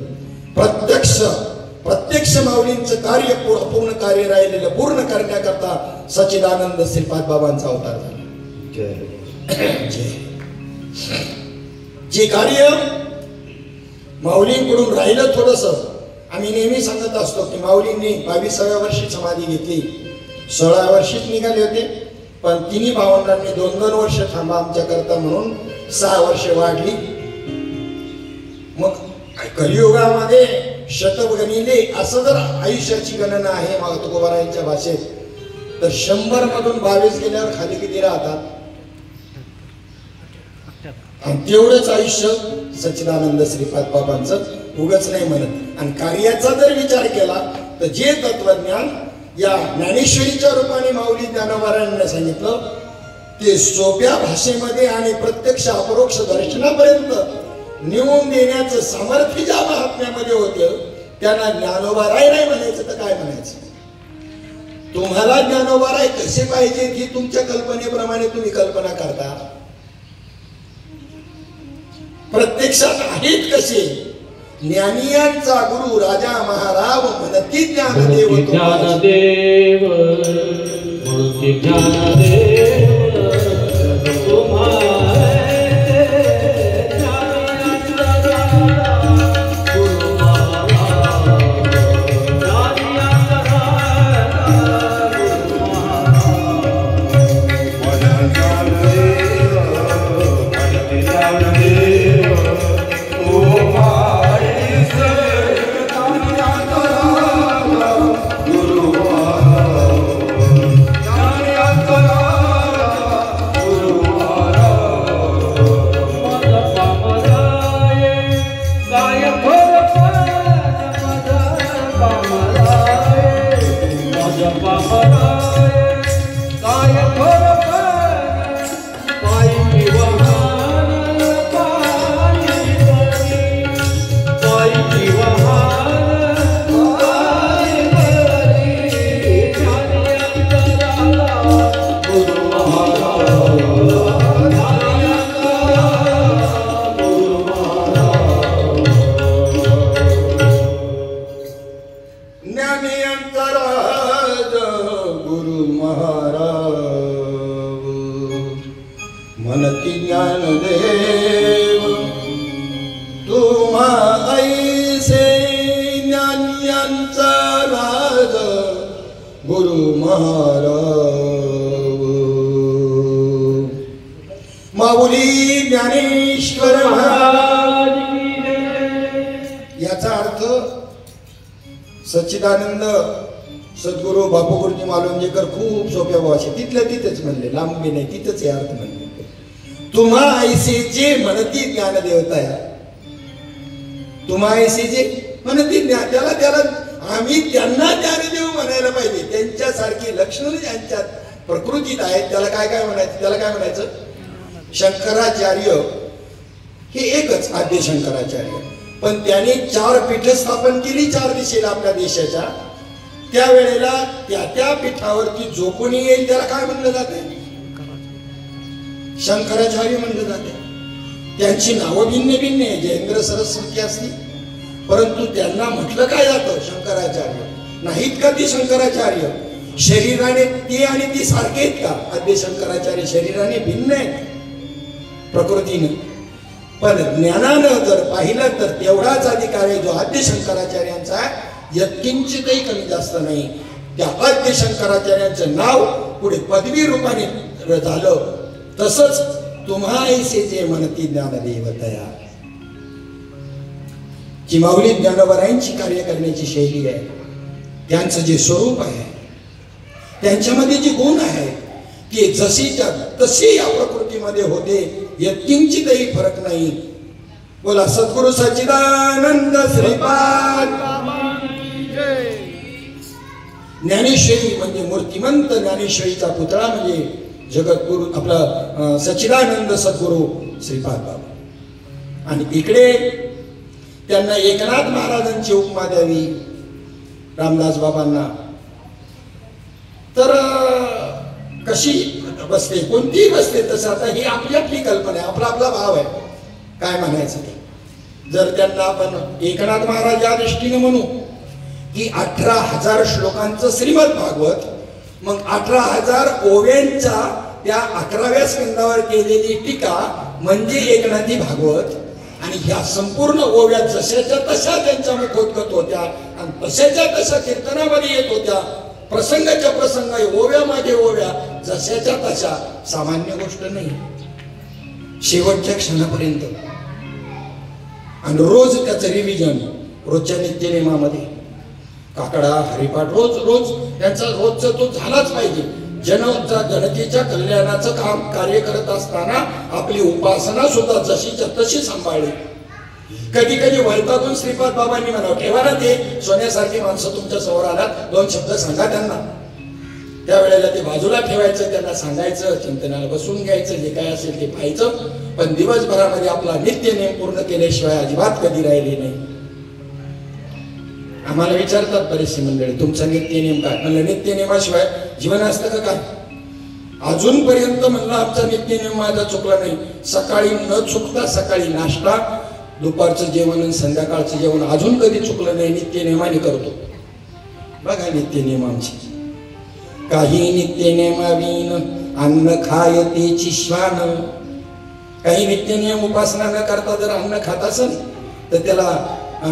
प्रत्यक्ष माऊलींचं कार्य पूर्ण कार्य राहिलेलं पूर्ण करण्याकरता सच्चिदानंद श्रीपाद बाबांचा अवतार झाला. जे कार्य माऊलींकडून राहिलं थोडंसं, आम्ही नेहमी सांगत असतो की माऊलींनी 22व्या वर्षी समाधी घेतली, 16व्या वर्षीच निघाले होते, पण तिन्ही भावंडांनी 2-2 वर्ष थांबा आमच्या करता म्हणून 6 वर्ष वाढली. मग कलियुगामध्ये शतक गणिले असं जर आयुष्याची गणना आहे तुकोबारायांच्या भाषेत, तर 100 मधून 22 गेल्यावर खाली किती राहतात? आणि तेवढंच आयुष्य सच्चिदानंद श्रीपाद बाबांचं उगच नाही म्हणत. आणि कार्याचा जर विचार केला तर जे तत्वज्ञान या ज्ञानेश्वरीच्या रूपाने माऊली ज्ञानोबारायांनी सांगितलं ते सोप्या भाषेमध्ये आणि प्रत्यक्ष अपरोक्ष दर्शनापर्यंत नेऊन देण्याचं सामर्थ्य ज्या महात्म्यामध्ये होतं त्यांना ज्ञानोबाराय नाही म्हणायचं तर काय म्हणायचं? तुम्हाला ज्ञानोबाराय कसे पाहिजे ही तुमच्या कल्पनेप्रमाणे तुम्ही कल्पना करता. प्रत्यक्षात आहेत कसे? ज्ञानियांचा गुरु राजा महाराव म्हणती ज्ञानदेव ज्ञानदेव म्हणती ज्ञानदेव माऊली ज्ञानेश्वर महाराज. याचा अर्थ सच्चिदानंद सद्गुरू बापू गुरुजी मालुंजेकर खूप सोप्या भाषेत तिथल्या तिथेच म्हणले, लांबी नाही, तिथेच हे अर्थ म्हणले. तुम्हा ऐसे जे म्हणती ज्ञानदेवता या, तुम्हा ऐसे जे म्हणती ज्ञान, त्याला आम्ही त्यांना ज्ञानदेव म्हणायला पाहिजे. त्यांच्यासारखी लक्षणं ज्यांच्यात प्रकृतीत आहेत त्याला काय काय म्हणायचं? त्याला काय म्हणायचं? शंकराचार्य हे एकच आद्य शंकराचार्य, पण त्याने 4 पीठ स्थापन केली 4 दिशेला आपल्या देशाच्या. त्यावेळेला त्या पीठावरती जो कोणी येईल त्याला काय म्हणलं जाते? शंकराचार्य म्हणलं जाते. त्यांची नावं भिन्न भिन्न आहे, जयेंद्र सरस्वती असती, परंतु त्यांना म्हटलं काय जातं? शंकराचार्य. नाहीत का ती शंकराचार्य? शरीराने ते आणि ती सारखे आहेत का? आद्य शंकराचार्य शरीराने भिन्न आहेत प्रकृतीने, पण ज्ञानानं जर पाहिलं तर तेवढाच अधिकार आहे जो आद्य शंकराचार्यांचा आहे, यत्किंचितही कमी जास्त नाही. त्या आद्य शंकराचार्यांचं नाव पुढे पदवी रूपाने झालं. तसंच तुम्हा ऐसे जे म्हणती ज्ञानदेवतया, जी माऊली ज्ञानोबारायांची कार्य करण्याची शैली आहे, त्यांचं जे स्वरूप आहे, त्यांच्यामध्ये जे गुण आहेत की जशीच्या तशी या प्रकृतीमध्ये होते, यत्किंचितही फरक नाही. बोला सद्गुरु सच्चिदानंद श्रीपाद. ज्ञानेश्वरी म्हणजे मूर्तिमंत ज्ञानेश्वरीचा पुतळा म्हणजे जगद्गुरु आपला सच्चिदानंद सद्गुरु श्रीपाद बाबा. आणि इकडे त्यांना एकनाथ महाराजांची उपमा द्यावी रामदास बाबांना, तर कशी बसते? कोणतीही बसते. तसं आता ही आपली आपली कल्पना आहे, आपला आपला भाव आहे काय म्हणायचं ते. जर त्यांना आपण एकनाथ महाराज या दृष्टीने म्हणू की 18,000 श्लोकांचं श्रीमद भागवत, मग 18,000 ओव्यांच्या त्या 11व्या स्कंदावर केलेली टीका म्हणजे एकनाथी भागवत. आणि ह्या संपूर्ण ओव्या जशाच्या तशा त्यांच्या मुखोद्गत होत्या आणि तशाच्या तशा कीर्तनामध्ये येत होत्या. प्रसंगाच्या प्रसंग ओव्या मागे ओव्या जशाच्या तशा, सामान्य गोष्ट नाही. शेवटच्या क्षणापर्यंत. आणि रोज त्याचं रिव्हिजन रोजच्या नित्यनेमामध्ये. काकडा हरिपाठ रोज रोज त्यांचा रोजचा तो झालाच पाहिजे. जनतेच्या कल्याणाचं काम कार्य करत असताना आपली उपासना सुद्धा जशीच्या तशी सांभाळली. कधी कधी वैतागून श्रीपाद बाबांनी म्हणावं, ठेवा ना ते सोन्यासारखी माणसं तुमच्या समोर आलात, 2 शब्द सांगा त्यांना. त्यावेळेला ते बाजूला ठेवायचं, त्यांना सांगायचं, चिंतनाला बसून घ्यायचं, जे काय असेल ते पाहायचं. पण दिवसभरामध्ये आपला नित्य नेम पूर्ण केल्याशिवाय अजिबात कधी राहिले नाही. आम्हाला विचारतात बरेचशी मंडळी, तुमचा नित्य नेम काय? म्हणलं नित्य नेमाशिवाय जीवन असतं का काय? अजूनपर्यंत म्हणलं आमचा नित्य नेम माझा चुकला नाही. सकाळी न चुकता सकाळी नाश्ता, दुपारचं जेवण आणि संध्याकाळचं जेवण अजून कधी चुकलं नाही. नित्य नेमाने करतो. बघा नित्य नेम आमची. काही नित्य नेमावीन अन्न खायतेची श्वान. काही नित्य नियम उपासना न करता जर अन्न खात असेल तर त्याला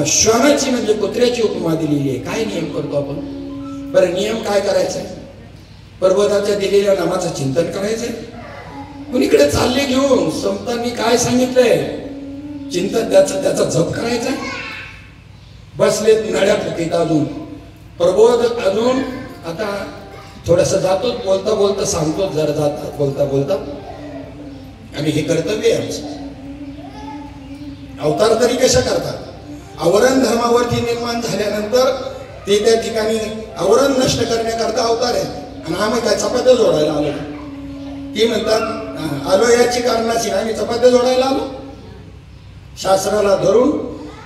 श्वानाची म्हणजे कुत्र्याची उपमा दिलेली आहे. काय नियम करतो आपण? बरं नियम काय करायचंय? पर्वताच्या दिलेल्या नामाचं चिंतन करायचंय. कुणीकडे चालले घेऊन संतांनी काय सांगितलंय चिंतन त्याचा जप करायचा. बसले नळ्या फुकीत अजून प्रबोध अजून आता थोडस जातो, बोलता बोलता सांगतो, जरा जातात बोलता बोलता. आणि हे कर्तव्य आहे आमचं. अवतार तरी कशा करतात? आवरण धर्मावरती निर्माण झाल्यानंतर ते त्या ठिकाणी आवरण नष्ट करण्याकरता अवतार आहे. आणि आम्ही काय चपात्या जोडायला आलो? ते म्हणतात आलो याची कारणाची, आम्ही चपात्या जोडायला आलो. शास्त्राला धरून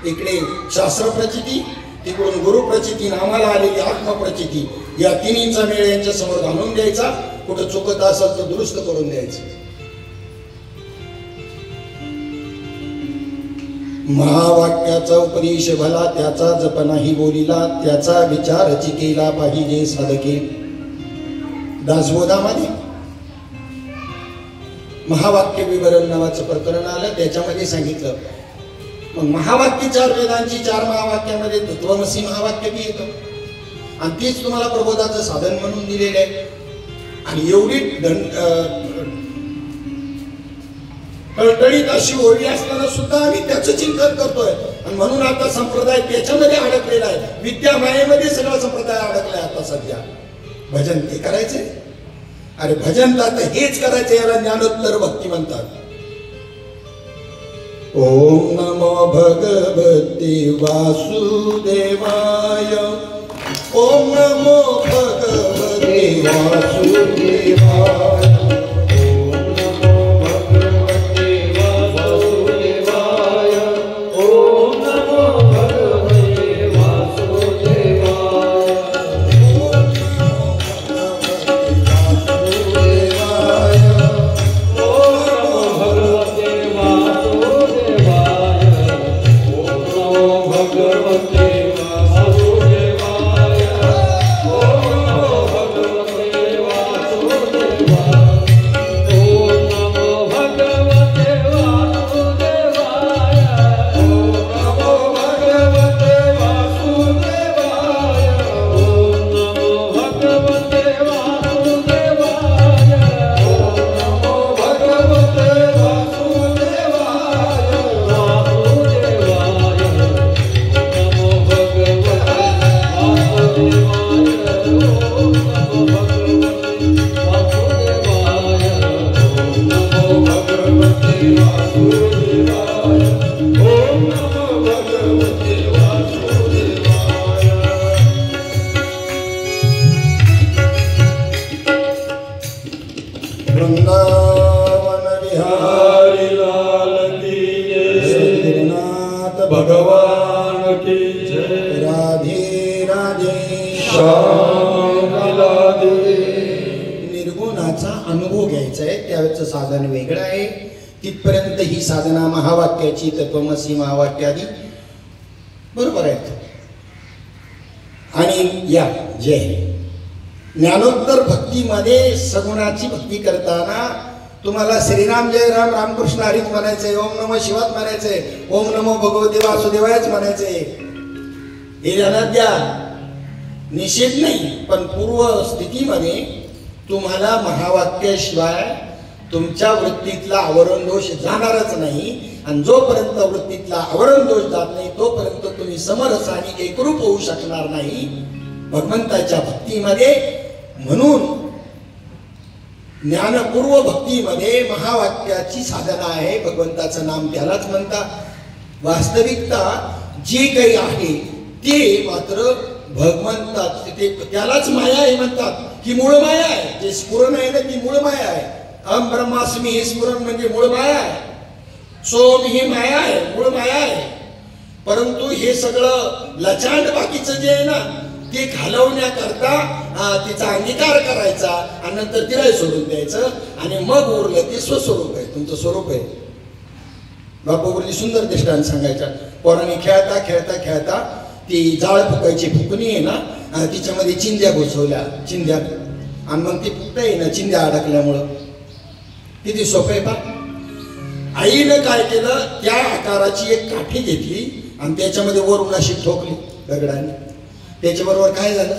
इकडे शास्त्र प्रचिती, तिकडून गुरु प्रचिती, आम्हाला आलेली आत्मप्रचिती, या तिन्हीचा मेळ यांच्या समोर घालून द्यायचा. कुठं चुकत असेल तर दुरुस्त करून द्यायचं. महावाक्याचा उपदेश भला, त्याचा जप नाही बोलिला, त्याचा विचार केला पाहिजे साधके. दासबोधामध्ये महावाक्य विवरण नावाचं प्रकरण आलं. त्याच्यामध्ये सांगितलं मग महावाक्य 4 वेदांची 4 महावाक्यामध्ये तत्वमसी महावाक्य बी येतं. आणि तेच तुम्हाला प्रबोधाचं साधन म्हणून दिलेलं आहे. आणि एवढी टळटळीत अशी ओळी असताना सुद्धा आम्ही त्याचं चिंतन करतोय. आणि म्हणून आता संप्रदाय त्याच्यामध्ये अडकलेला आहे. विद्या मायेमध्ये सगळा संप्रदाय अडकलाय आता सध्या. भजन ते करायचे. अरे भजन तर आता हेच करायचं, याला ज्ञानोत्तर भक्ती म्हणतात. ओम नमो भगवते वासुदेवाय. ओम नमो भगवते वासुदेवाय. निर्गुणाचा अनुभव घ्यायचा आहे, त्यावेळेचं साधन वेगळं आहे. तिथपर्यंत ही साधना महावाक्याची, तत्वमसी महावाक्यादी बरोबर आहेत. आणि या जय ज्ञानोत्तर भक्तीमध्ये सगुणाची भक्ती करताना तुम्हाला श्रीराम जय राम, रामकृष्ण हरीच म्हणायचंय, ओम नमः शिवाच म्हणायचंय, ओम नमो भगवते वासुदेवायच म्हणायचंय. हे ध्यानात द्या. निषेध नाही, पण पूर्व स्थितीमध्ये तुम्हाला महावाक्याशिवाय तुमच्या वृत्तीतला आवरण दोष जाणारच नाही. आणि जोपर्यंत वृत्तीतला आवरण दोष जात नाही तोपर्यंत तुम्ही तुम्ही समरस आणि एकरूप होऊ शकणार नाही भगवंताच्या भक्तीमध्ये. म्हणून ज्ञानपूर्व भक्तीमध्ये महावाक्याची साधना आहे. भगवंताचं नाम त्यालाच म्हणतात. वास्तविकता जे काही आहे ते मात्र भगवंतात त्यालाच माया आहे म्हणतात. ही मूळ माया आहे. जे स्फुरण आहे ना ती मूळ माया आहे. अहम ब्रह्मास्मी हे स्फुरण म्हणजे मूळ माया आहे. सोम ही माया आहे, मूळ माया आहे. परंतु हे सगळं लचांड बाकीचं जे आहे ना ते घालवण्याकरता तिचा अंगीकार करायचा आणि नंतर तिला सोडून द्यायचं आणि मग उरलं ते स्वस्वरूप आहे, तुमचं स्वरूप आहे. बापूवरती सुंदर दृष्टांत सांगायचा. पोरांनी खेळता खेळता खेळता ती जाळ फुकायची फुकणी आहे ना तिच्यामध्ये चिंध्या घुसवल्या, चिंध्या, आणि मग ती फुकता येईना चिंध्या अडकल्यामुळं. किती सोपं आहे पा. आईनं काय केलं, त्या आकाराची एक काठी घेतली आणि त्याच्यामध्ये वरून अशी ठोकली दगडाने. त्याच्याबरोबर काय झालं,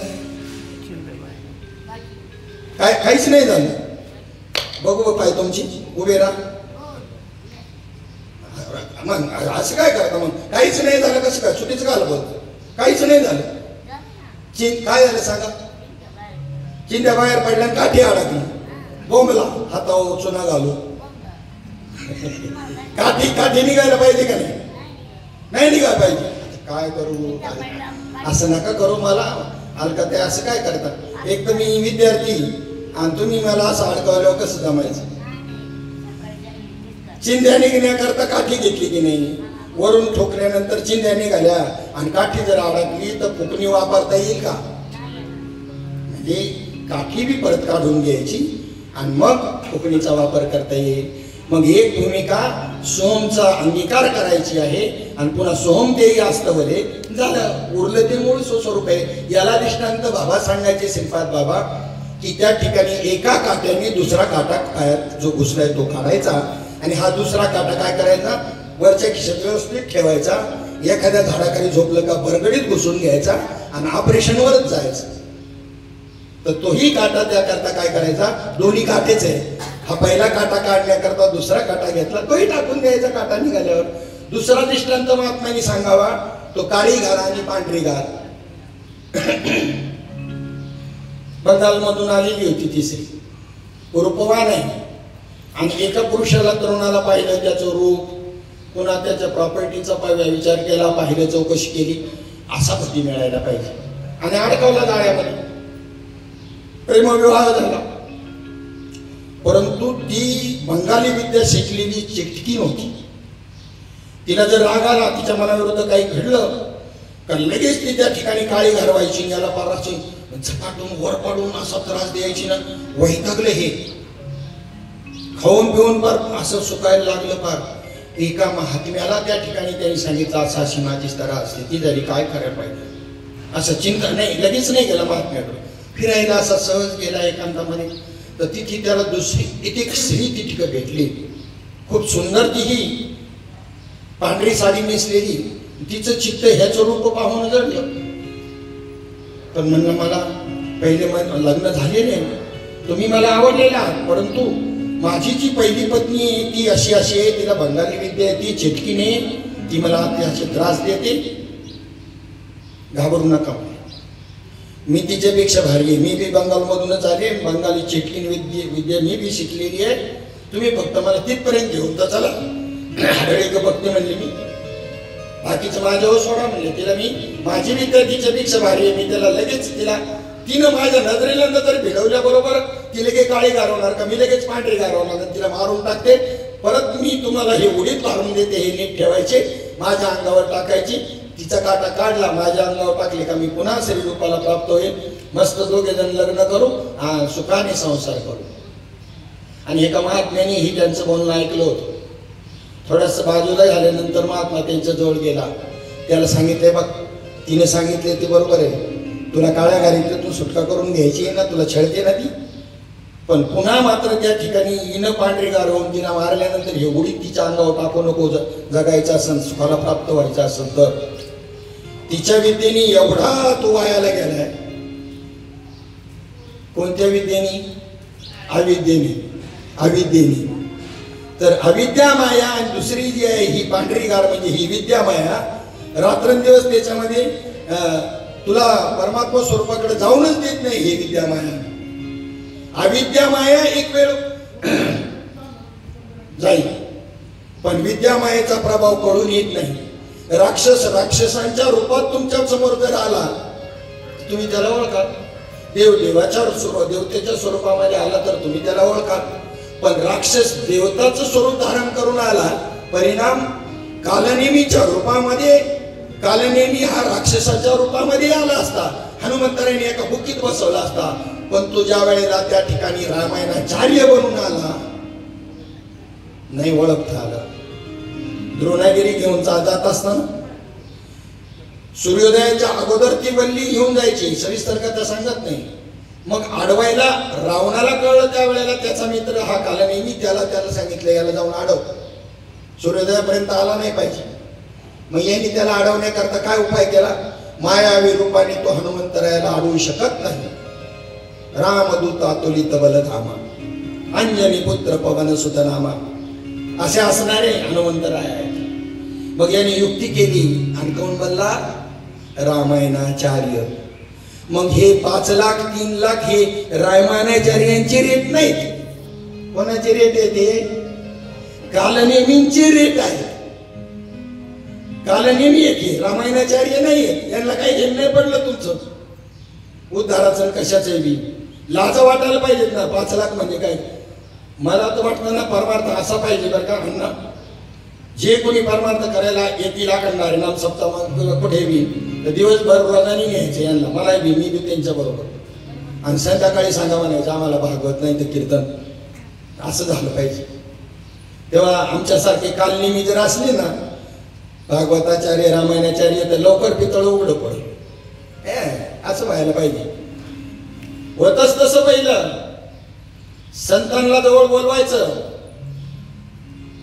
काय काहीच नाही झालं. बघू पाय तुमची उभे राहा. मग असं काय करता, मग काहीच नाही झालं कसं काय, चुकीचं काय बोलतो, काहीच नाही झालं. काय झालं सांगा. चिंध्या बाहेर पडल्या काठी अडकली. बोंबला हातावर चुना घालू. काठी काठी निघायला पाहिजे का नाही, नाही निघायला पाहिजे. काय करू, असं नका करू मला हलका. ते असं काय करतात. एक तर मी विद्यार्थी आणि तुम्ही मला असं अडकवल्यावर कसं जमायचं. चिंध्या निघण्याकरता काठी घेतली की नाही, वरून ठोकल्यानंतर चिंध्या निघाल्या आणि काठी जर अडकली तर फुकणी वापरता येईल का. म्हणजे काठी बी परत काढून घ्यायची आणि मग फुकणीचा वापर करता येईल. मग एक भूमिका सोमचा अंगीकार करायची आहे आणि पुन्हा सोम तेही असतं बरे झालं, उरलं ते मूळ स्वरूप आहे. याला दृष्टांत बाबा सांगायचे श्रीपाद बाबा की त्या ठिकाणी एका काट्याने दुसरा काटा पायात जो घुसलाय तो काढायचा आणि हा दुसरा काटा काय करायचा, वरच्या खिशात व्यवस्थित ठेवायचा. एखाद्या झाडाखाली झोपलं का बरगडीत घुसून घ्यायचा आणि ऑपरेशनवरच जायचं. तर तोही काटा त्याकरता काय करायचा, दोन्ही काटेच आहे. हा पहिला काटा काढण्याकरता दुसरा काटा घेतला, तोही टाकून द्यायचा काटा निघाल्यावर. दुसरा दृष्टांत महात्म्याने सांगावा तो काळी घार आणि पांढरी घार. बंगालमधून आलेली होती तिसरी, रूपवान आहे आणि एका पुरुषाला तरुणाला पाहिलं, त्याचं रूप पुन्हा त्याच्या प्रॉपर्टीचा विचार केला, पाहिलं, चौकशी केली, असा पती मिळायला पाहिजे आणि अडकवला जाळ्यामध्ये. प्रेमविवाह झाला. परंतु ती बंगाली विद्या शिकलेली चिटकी नव्हती. तिला जर राग आला, तिच्या मनाविरुद्ध काही घडलं का लगेच ती त्या ठिकाणी काळी घालवायची, याला पाराची झपाटून वर पाडून असा त्रास द्यायची ना. वैतागले हे, खाऊन पिऊन पार असं सुकायला लागलं पार. एका महात्म्याला त्या ठिकाणी त्यांनी सांगितलं असं अशी माझी तरा असते, ती जरी काय करायला पाहिजे असं चिंता नाही. लगेच नाही गेला महात्म्याकडे, फिरायला असा सहज गेला एकांतामध्ये. तर तिथे त्याला दुसरी एक स्त्री तिथे भेटली, खूप सुंदर, तीही पांढरी साडी नेसलेली. तिचं चित्त ह्याचं रूप पाहून जडलं. तर म्हणलं मला पहिले लग्न झाले नाही, तुम्ही मला आवडलेला आहात, परंतु माझी जी पहिली पत्नी आहे ती अशी अशी आहे, तिला बंगाली विद्या आहे, ती चिटकीने, ती मला असे त्रास देते, घाबरू नका. मी तिच्यापेक्षा भारी आहे, मी बी बंगालमधूनच आले, बंगाली चिटकीन विद्या मी बी शिकलेली आहे. तुम्ही फक्त मला तिथपर्यंत घेऊन तर चला. हडळी का बघते म्हणले मी, बाकीचं माझ्यावर सोडा म्हणले. तिला मी माझी विद्या तिच्यापेक्षा भारी आहे, मी त्याला लगेच तिनं माझ्या नजरेला जर भिडवल्याबरोबर ती लगेच काळी गारवणार का, मी लगेच पांढरी गारवणार, तिला मारून टाकते. परत मी तुम्हाला हे उडीत मारून देते, हे नीट ठेवायचे, माझ्या अंगावर टाकायची. तिचा काटा काढला, माझ्या अंगावर टाकले का मी पुन्हा श्री रूपाला प्राप्त होईल. मस्त दोघे जण लग्न करू, सुखाने संसार करू. आणि एका महात्म्याने ही त्यांचं बोलणं ऐकलं होतं. थोडंसं बाजूला झाल्यानंतर महात्मा त्यांच्या जवळ गेला. त्याला सांगितले, बघ तिने सांगितले ते बरोबर आहे, तुला काळ्या गाडीतून तू सुटका करून घ्यायची आहे ना, तुला छळते ना ती, पण पुन्हा मात्र त्या ठिकाणी हिनं पांढरी गारवून तिला मारल्यानंतर हे उडीत तिच्या अंगावर टाकू नको. जगायचं असेल, सुखाला प्राप्त व्हायचं असेल तर. तिच्या विद्येने एवढा तो वायाला गेलाय. कोणत्या विद्येने? अविद्येने. अविद्येने. तर अविद्या माया आणि दुसरी जी आहे ही पांढरी गार म्हणजे ही विद्या माया. रात्रंदिवस त्याच्यामध्ये तुला परमात्मा स्वरूपाकडे जाऊनच देत नाही. हे विद्यामाया, अविद्यामाया एक वेळ जाईल, पण विद्यामायेचा प्रभाव कळून येत नाही. राक्षसांच्या रूपात तुमच्या समोर जर आला तुम्ही त्याला ओळखा. देवतेच्या स्वरूपामध्ये आला तर तुम्ही त्याला ओळखा. पण राक्षस देवताचं स्वरूप धारण करून आला, परिणाम कालनेमीच्या रूपामध्ये, कालनेमी हा राक्षसाच्या रूपामध्ये आला असता, हनुमंतराने एका बुकीत बसवला असता. पण तो ज्या वेळेला त्या ठिकाणी रामायणाचार्य बनून आला, नाही ओळखता आलं. द्रोणागिरी घेऊन जात असताना सूर्योदयाच्या अगोदर ती वल्ली घेऊन जायची, सविस्तर कथा सांगत नाही. मग अडवायला रावणाला कळलं त्यावेळेला त्याचा मित्र हा कालनेमी, त्याला सांगितलं याला जाऊन अडव, सूर्योदयापर्यंत आला नाही पाहिजे. मग यांनी त्याला अडवण्याकरता काय उपाय केला? मायावी रूपाने तो हनुमंतरायाला अडवू शकत नाही. रामदूत अतुलित बलधामा, अंजनी पुत्र पवन सुतनामा असे असणारे हनुमंतराय आहेत. मग यांनी युक्ती केली आणि कोण बनला? रामायणाचार्य. मग हे 5 लाख 3 लाख हे रामायणाचार्यांचे रेट नाहीत. कोणाचे रेट आहे ते? कालनेमींचे रेट आहे. कालनेमी येते, रामायणाचार्य नाही आहेत. यांना काही घेणं नाही पडलं तुमचं उद्धाराचं कशाचं बी. लाज वाटायला पाहिजेत ना. 5 लाख म्हणजे काय? मला तर वाटतं ना परमार्थ असा पाहिजे बरं का अण्णा, जे कोणी परमार्थ करायला येतील आकडणारे नाम सप्ताह कुठे बी तर दिवसभर रोजानी घ्यायचे यांना, मला बी, मी बी त्यांच्या बरोबर, आणि संध्याकाळी सांगा म्हणायचं आम्हाला भागवत नाही तर कीर्तन. असं झालं पाहिजे. तेव्हा आमच्यासारखे कालनेमी जर असले ना भागवताचार्य रामायणाचार्य तर लवकर पितळ उघडं पडेल. असं व्हायला पाहिजे. होतच तसं पहिलं संतांना जवळ बोलवायचं.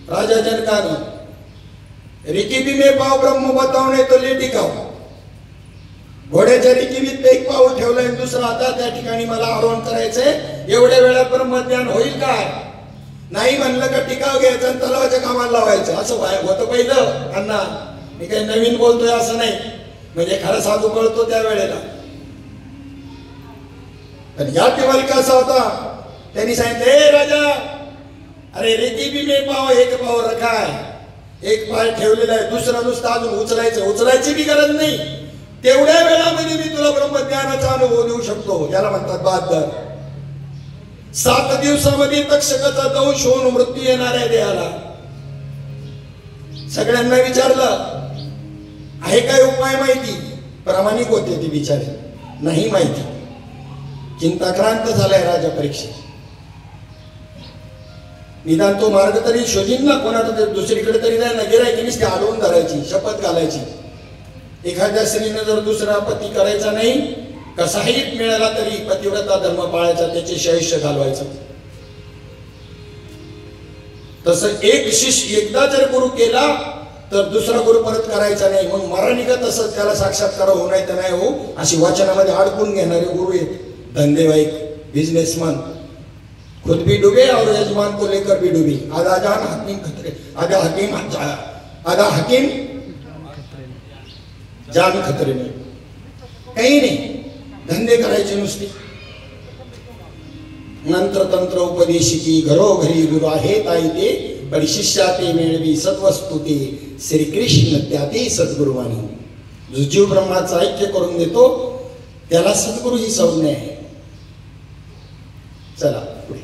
राजा जनकानं रिकिबी में पाव ब्रह्म बतावणे तो लेटी खाव. घोड्याच्या रिकिबीत एक पाऊल ठेवलाय, दुसरा आता त्या ठिकाणी मला आरोहण करायचंय. एवढ्या वेळात ब्रह्मज्ञान होईल काय? नाही म्हणलं का टिकाव घ्यायचं आणि तलावाच्या कामाला लावायचं. असं होतं पहिलं. अण्णा मी काही नवीन बोलतोय असं नाही, म्हणजे खरा साधू कळतो त्या वेळेला. पण या टेबल कसा होता? त्यांनी सांगितलं, ए राजा, अरे रिकिबी में पाव एक पाव रखाय, एक पाय ठेवलेला आहे, दुसरा नुसता अजून उचलायची बी गरज नाही. तेवढ्या वेळामध्ये मी तुला ब्रह्मज्ञानाचा अनुभव देऊ शकतो. याला म्हणतात बहादर. 7 दिवसामध्ये तक्षकाचा दंश होऊन मृत्यू येणार आहे देहाला. सगळ्यांना विचारलं आहे काय उपाय माहिती? प्रामाणिक होते ते विचारे, नाही माहिती. चिंताक्रांत झालाय राजा परीक्षित. निदान तो मार्ग तरी शोधीन ना, कोणाला दुसरीकडे तरी जाय ना. गिरायकीनेच ते अडवून धरायची, शपथ घालायची. एखाद्या स्त्रीनं जर दुसरा पती करायचा नाही, कसाही मिळाला तरी पतिव्रता धर्म पाळायचा, त्याचे शैष्य घालवायचं. तसं एक शिष्य एकदा जर गुरु केला तर दुसरा गुरु परत करायचा नाही. मग मरणिका तसं त्याला साक्षात्कार होऊ नाही तर नाही हो, अशी वाचनामध्ये अडकून घेणारे गुरु आहेत. धंदेवाईक, बिजनेसमॅन, खुद भी डूबे और यजमान को लेकर भी डूबी. आधा जान हकीम खतरे, आधा हकीम जान खतरे में. काही नाही, धंदे करायचे नुसते. मंत्र तंत्र उपदेशिकी घरोघरी गुरु आहेत आई ते, पण शिष्या ते मिळवी सद्वस्तु ते, श्रीकृष्ण त्या ते सद्गुरुवाणी. जो जीव ब्रह्माचं ऐक्य करून देतो त्याला सद्गुरु ही संज्ञा आहे. चला पुढे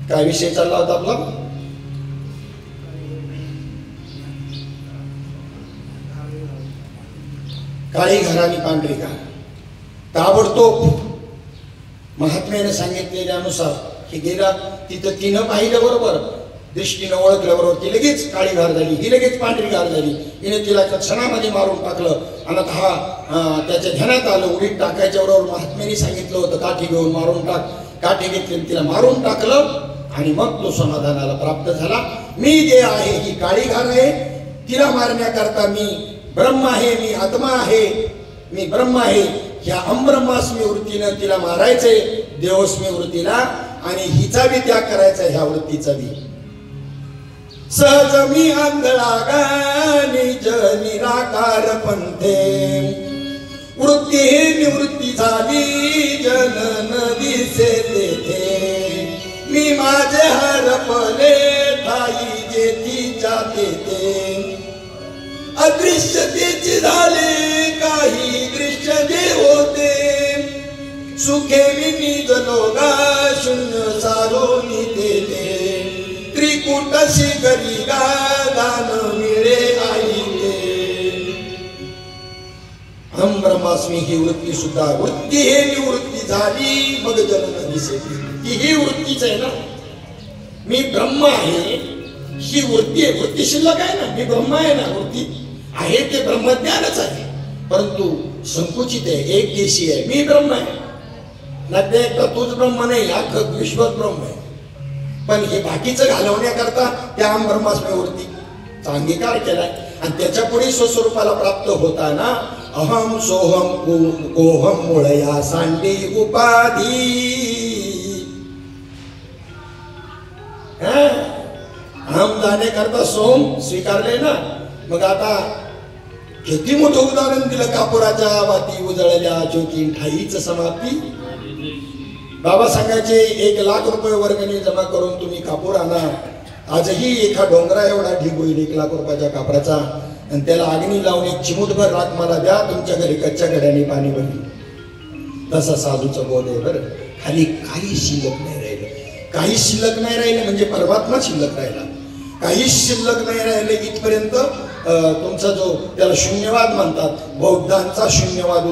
काय विषय चालला होता आपला? काळी घर आणि पांढरी घर. ताबडतोब महात्म्याने सांगितलेल्यानुसार हे गेला तिथं तिनं पाहिलं बरोबर, दृष्टीनं ओळखलं बरोबर, ती लगेच काळी घार झाली, ही लगेच पांढरी घार झाली. हिने तिला क्षणामध्ये मारून टाकलं. आणि हा त्याच्या ध्यानात आलं, उडीत टाकायच्या बरोबर महात्म्याने सांगितलं होतं काठी घेऊन मारून टाक. काठी घेतली, तिला मारून टाकलं आणि मग तो समाधानाला प्राप्त झाला. मी जे आहे ही काळी घार आहे, तिला मारण्याकरता मी ब्रह्म आहे, मी आत्मा आहे, मी ब्रह्म आहे. ह्या अब्रह्मास्मी वृत्तीनं तिला मारायचंय, देवस्मी वृत्तीला, आणि हिचा बी त्याग करायचा ह्या वृत्तीचा बी. सहज मी आंधळा गा निज निराकार पंथे वृत्ती ही निवृत्ती झाली जनन दिसे तेथे मी माझे हरपले ठाई जेथीच्या तेथे अदृश्यतेचे झाले काही दृश्य जे होते सुखे मी निजलो गा शून्य सारून तेथे त्रिकुटशी गरी गा दान मिळे आई ते हम ब्रह्मास्मी ही वृत्ती सुद्धा वृत्ती हे निवृत्ती झाली मग जनन दिसे ती ही वृत्तीच आहे ना मी ब्रह्म आहे ही वृत्ती आहे वृत्ती शिल्लक आहे ना मी ब्रह्म आहे ना वृत्ती आहे ते ब्रह्मज्ञानच आहे परंतु संकुचित आहे एक देशी आहे मी ब्रह्म आहे नाही एकदा तूच ब्रह्म नाही अख्खं विश्वच ब्रह्म आहे पण हे बाकीचं घालवण्याकरता त्या ब्रह्मास्मीवरती अंगीकार केलाय आणि त्याच्या पुढे स्वस्वरूपाला प्राप्त होताना अहम सोहम कोहम मुळया सांडी उपाधी अहम जाण्याकरता सोम स्वीकारले ना मग आता किती मोठं उदाहरण दिलं कापुराच्या वाती उजळल्या ज्योती ठाईच समाप्ती बाबा सांगायचे 1,00,000 रुपये वर्गणी जमा करून तुम्ही कापूर आणा आजही एका डोंगरा एवढा ढीग होईल 1,00,000 रुपयाच्या कापराचा आणि त्याला अग्नी लावून एक चिमूटभर राख मला द्या तुमच्या घरी कच्च्या घड्याने पाणी भरली तसा साधूचं बोध आहे बरं खाली काही शिल्लक नाही राहिलं काही शिल्लक नाही राहिलं म्हणजे परमात्मा शिल्लक राहिला काही शिल्लक नाही राहिले इथपर्यंत तुमचा जो त्याला शून्यवाद म्हणतात बौद्धांचा शून्यवाद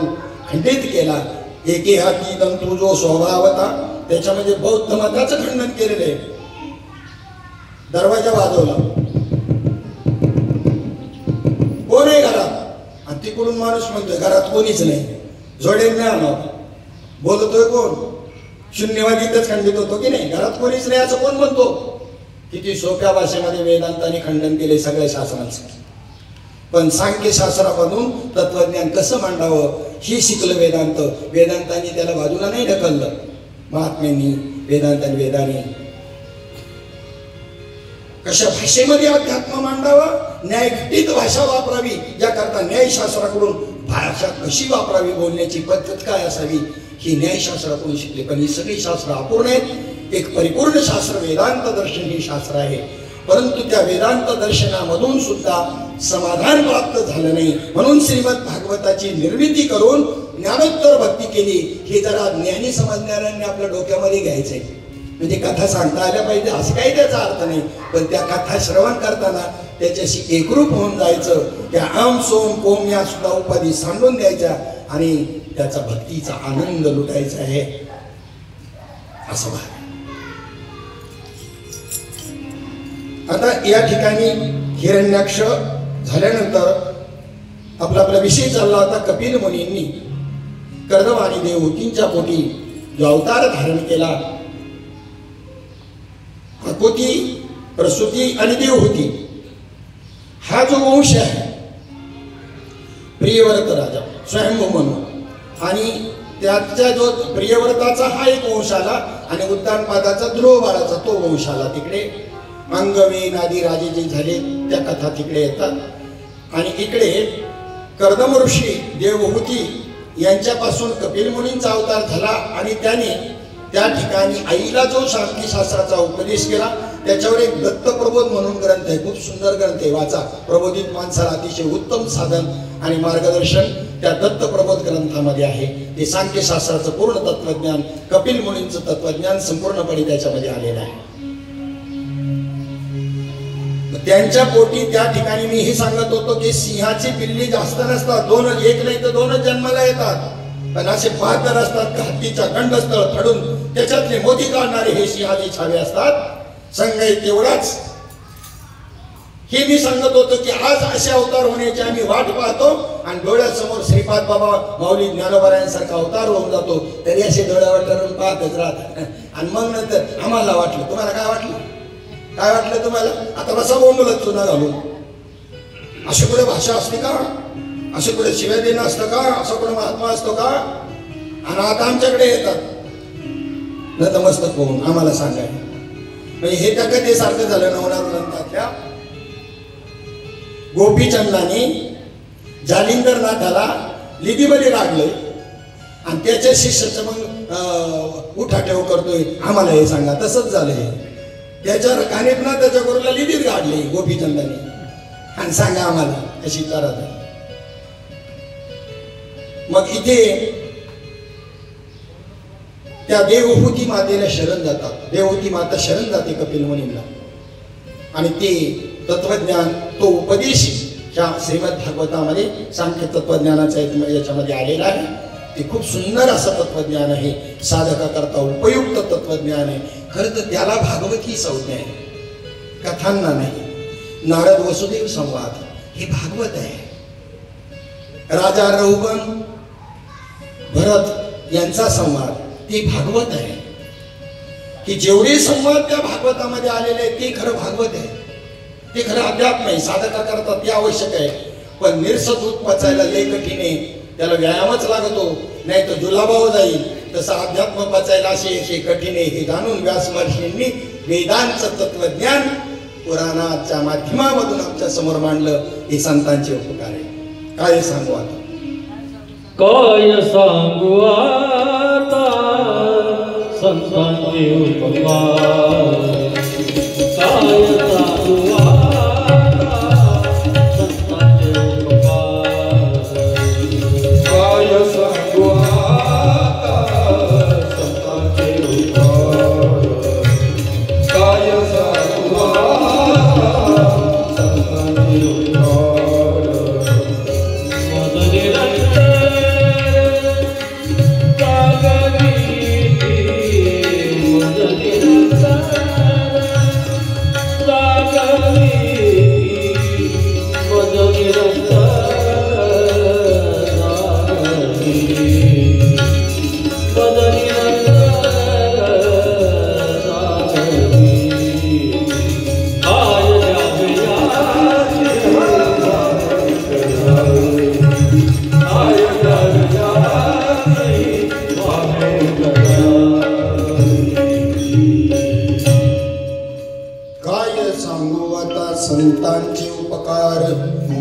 खंडित केला एके हाती तंतू जो स्वभाव होता त्याच्यामध्ये बौद्ध मताचं खंडन केलेलं आहे दरवाजा वाजवला कोण आहे घरात आणि तिकडून माणूस म्हणतोय घरात कोणीच नाही जोडेल नाही बोलतोय कोण शून्यवादीतच खंडित होतो की नाही घरात कोणीच नाही असं कोण म्हणतो किती सोप्या भाषेमध्ये वेदांताने खंडन केले सगळ्या शास्त्रांचं पण सांख्यशास्त्रामधून तत्वज्ञान कसं मांडावं ही शिकलं वेदांतांनी त्याला बाजूला नाही ढकललं महात्म्यांनी वेदांनी कशा भाषेमध्ये अध्यात्म मांडावा न्यायघटित भाषा वापरावी याकरता न्यायशास्त्राकडून भाषा कशी वापरावी बोलण्याची पद्धत काय असावी ही न्यायशास्त्राकडून शिकले पण ही सगळी शास्त्र अपूर्ण आहेत एक परिपूर्ण शास्त्र वेदांत दर्शन ही शास्त्र आहे परंतु त्या वेदांत दर्शनामधून सुद्धा समाधान प्राप्त झालं नाही म्हणून श्रीमद भागवताची निर्मिती करून ज्ञानोत्तर भक्ती केली हे जरा ज्ञानी समजणाऱ्यांनी आपल्या डोक्यामध्ये घ्यायचंय म्हणजे कथा सांगता आल्या पाहिजे असं काही त्याचा अर्थ नाही पण त्या कथा श्रवण करताना त्याच्याशी एकरूप होऊन जायचं त्या आम सोम कोम या सुद्धा उपाधी सांडून द्यायच्या आणि त्याचा भक्तीचा आनंद लुटायचा आहे असं भाग आता या ठिकाणी हिरण्याक्ष झाल्यानंतर आपला विषय चालला होता कपिल मुनींनी कर्दम आणि देवहूतींच्या पोटी जो अवतार धारण केला अकोती प्रसूती आणि देवहूती हा जो वंश आहे प्रियव्रत राजा स्वयंभू म्हणून आणि त्याच्या जो प्रियव्रताचा हा एक वंश आला आणि उत्तानपादाचा ध्रुव बाळाचा तो वंश आला तिकडे अंगवेन आदी राजे जे झाले त्या कथा तिकडे येतात आणि इकडे कर्दम ऋषी देवहूती यांच्यापासून कपिल मुनींचा अवतार झाला आणि त्याने त्या ठिकाणी आईला जो शास्त्राचा उपदेश केला त्याच्यावर एक दत्तप्रबोध म्हणून ग्रंथ आहे खूप सुंदर ग्रंथ आहे वाचा प्रबोधित माणसाला अतिशय उत्तम साधन आणि मार्गदर्शन त्या दत्तप्रबोध ग्रंथामध्ये आहे ते सांख्यशास्त्राचं पूर्ण तत्वज्ञान कपिल मुनींचं तत्वज्ञान संपूर्णपणे त्याच्यामध्ये आलेलं आहे त्यांच्या पोटी त्या ठिकाणी मी हे सांगत होतो की सिंहाची पिल्ली जास्त नसतात एक नाही तर दोनच जन्माला येतात पण असे बहादर असतात हत्तीचा गंडस्थळ फडून त्याच्यातले मोती काढणारे हे सिंहाचे छावे असतात संघ तेवढाच हे मी सांगत होतो की आज असे अवतार होण्याची आम्ही वाट पाहतो आणि डोळ्यासमोर श्रीपाद बाबा माऊली ज्ञानोबारायांसारखा अवतार होऊन जातो तरी असे डोळ्यावर धरून पाहतच राहतात आणि मग नंतर आम्हाला वाटलं तुम्हाला काय वाटलं तुम्हाला आता बसा बोंबलत चुना घालून अशी कुठे भाषा असते का असे कुठे शिव्या देणं असतं का असं कुठे महात्मा असतो का आणि आता आमच्याकडे येतात नतमस्तक होऊन आम्हाला सांगाय म्हणजे हे त्या कथेसारखं झालं नवनाथ ग्रंथातल्या. गोपीचंदाने जालिंदरनाथाला लिदीमध्ये काढलंय आणि त्याच्या शिष्याचं मग उठाठेव करतोय, आम्हाला हे सांगा. तसंच झालंय, त्याच्या कानेत ना त्याच्या गुरुला लिदीत काढले गोपीचंदाने आणि सांगा आम्हाला कशी करत आहे. मग इथे त्या देवहूती मातेला शरण जातात. देवहूती माता शरण जाते कपिल मुनींना आणि ते तत्वज्ञान, तो उपदेश त्या श्रीमद भागवतामध्ये सांख्य तत्वज्ञानाचा याच्यामध्ये आलेला आहे. ते खूप सुंदर असं तत्वज्ञान आहे, साधकाकरता उपयुक्त तत्वज्ञान आहे. खरं तर त्याला भागवती संज्ञा आहे, कथांना नाही. नारद वसुदेव संवाद हे भागवत आहे. राजा रघुगण भरत यांचा संवाद ते भागवत आहे. की जेवढे संवाद त्या भागवतामध्ये आलेले आहेत ते खरं भागवत आहे, ते खरं अध्यात्म आहे. साधका करता ते आवश्यक आहे, पण निरस दूध पचायला लय कठीण आहे, त्याला व्यायामच लागतो, नाही तर जुलाभाव जाईल. तसं अध्यात्म पचायला असे कठीण आहे. हे जाणून व्यास महर्षींनी वेदांचं तत्वज्ञान पुराणाच्या माध्यमामधून आमच्या समोर मांडलं. हे संतांचे उपकार आहे. काय सांगू आता, काय सांगू आता संतांचे उपकार. काय सांगू आता संतांचे उपकार. काय सांगू आता संतांचे उपकार. काय सांगू आता संतांचे उपकार. संतांचे उपकार